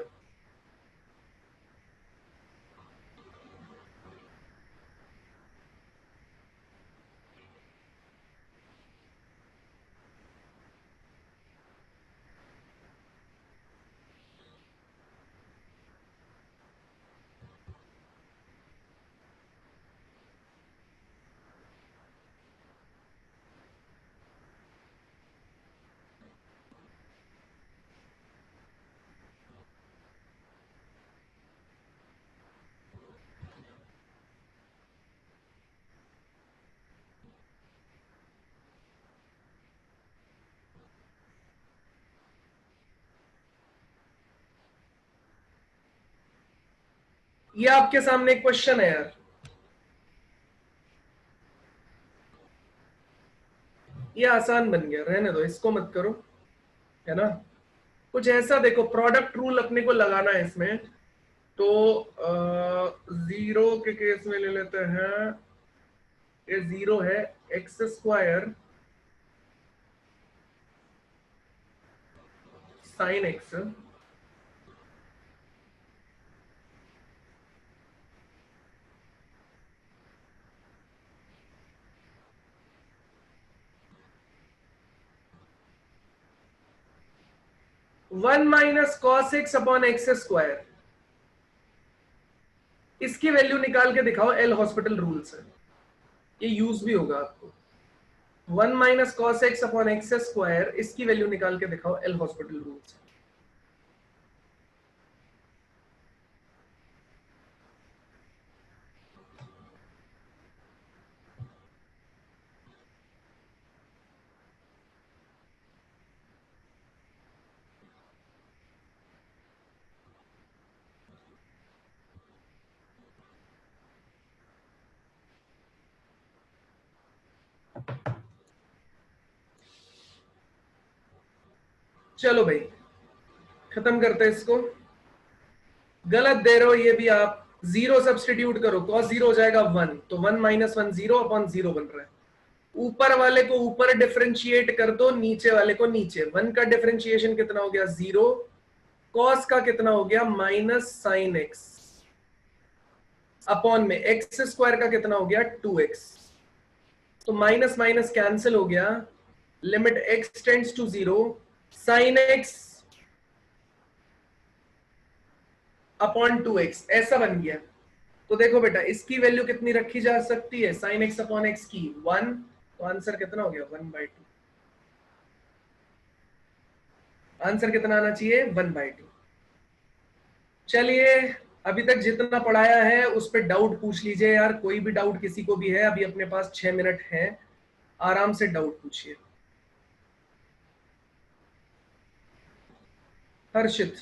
ये आपके सामने एक क्वेश्चन है यार, ये आसान बन गया, रहने दो इसको मत करो, है ना। कुछ ऐसा देखो, प्रोडक्ट रूल अपने को लगाना है इसमें, तो 0 के केस में ले लेते हैं, ये 0 है x square sine x, one minus cos x upon x square, इसकी वैल्यू निकाल के दिखाओ एल हॉस्पिटल रूल से, ये यूज भी होगा आपको। 1 minus cos x upon x square, इसकी वैल्यू निकाल के दिखाओ एल हॉस्पिटल रूल से। चलो भाई खत्म करते हैं इसको, गलत दे रहे हो ये भी आप, 0 सब्सटीट्यूट करो, cos 0 हो जाएगा 1, तो 1 माइनस 1 0 अपॉन 0 बन रहा है। ऊपर वाले को ऊपर डिफरेंशिएट कर दो, नीचे वाले को नीचे, 1 का डिफरेंशिएशन कितना हो गया 0, cos का कितना हो गया माइनस साइन एक्स, अपॉन में एक्स स्क्वायर का कितना हो गया 2x, तो माइनस माइनस कैंसिल हो गया, limit x tends to 0, sine x upon 2x ऐसा बन गया। तो देखो बेटा इसकी वैल्यू कितनी रखी जा सकती है, साइन एक्स अपॉन एक्स की 1, तो आंसर कितना हो गया 1/2। आंसर कितना आना चाहिए 1/2। चलिए अभी तक जितना पढ़ाया है उस पर डाउट पूछ लीजिए यार, कोई भी डाउट किसी को भी है, अभी अपने पास 6 मिनट है, आराम से डाउट पूछिए। हर्षित,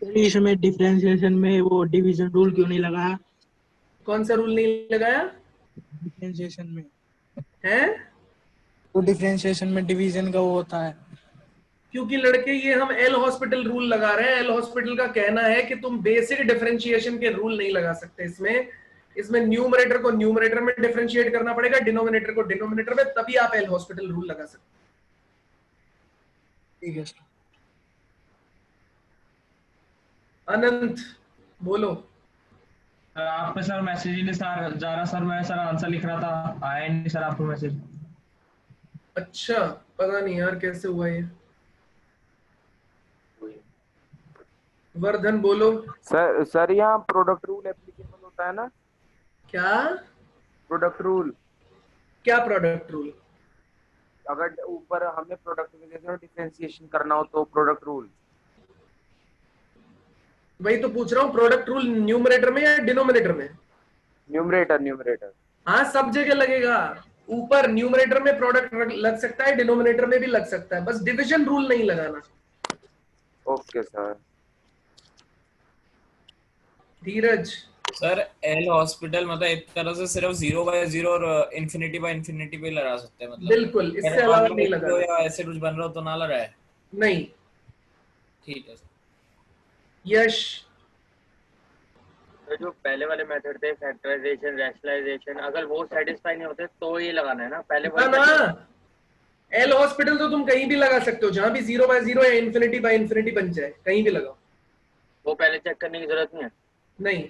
इसमें डिफरेंशिएशन में वो डिवीजन रूल क्यों नहीं लगाया? कौन सा रूल नहीं लगाया? डिफरेंशिएशन में है तो डिफरेंशिएशन में डिवीजन का वो होता है, क्योंकि लड़के ये हम एल हॉस्पिटल रूल लगा रहे हैं। एल हॉस्पिटल का कहना है कि तुम बेसिक डिफरेंशिएशन के रूल नहीं लगा सकते इसमें न्यूमरेटर को न्यूमरेटर में डिफरेंशिएट करना पड़ेगा, डिनोमिनेटर को डिनोमिनेटर में, तभी आप एल हॉस्पिटल रूल लगा सकते। ठीक है सर। अनंत बोलो। सर आप पे सर मैसेज ही नहीं सर जा रहा सर, मैं सर आंसर लिख रहा था, आया नहीं सर आपको मैसेज। अच्छा पता नहीं यार कैसे हुआ ये। वर्धन बोलो। सर यहाँ प्रोडक्ट रूल एप्लीकेबल होता है ना? क्या प्रोडक्ट रूल? क्या प्रोडक्ट रूल? अगर ऊपर हमें प्रोडक्ट में डिफरेंशिएशन करना हो तो प्रोडक्ट रूल। वही तो पूछ रहा हूँ, प्रोडक्ट रूल न्यूमरेटर में या डिनोमिनेटर में? न्यूमरेटर। हाँ, सब जगह लगेगा। ऊपर न्यूमरेटर में प्रोडक्ट लग सकता है, डिनोमिनेटर में भी लग सकता है, बस डिवीजन रूल नहीं लगाना। Okay sir. Dheeraj sir L'Hospital मतलब एक तरह से सिर्फ 0/0 और इन्फिनिटी बाय इन्फिनिटी पे लगा सकते हैं, मतलब बिल्कुल, इससे अलावा नहीं लगा या ऐसे कुछ बन रहा हो तो ना लगा है। नहीं, ठीक है। यश तो जो पहले वाले मेथड थे फैक्टराइजेशन, रैशनलाइजेशन, अगर वो सेटिस्फाई नहीं होते तो ये लगाना है ना पहले ना। एल हॉस्पिटल तो तुम कहीं भी लगा सकते हो, जहां भी 0/0 या इन्फिनिटी बाय इन्फिनिटी बन जाए, कहीं भी लगाओ। वो पहले चेक करने की जरूरत नहीं है? नहीं।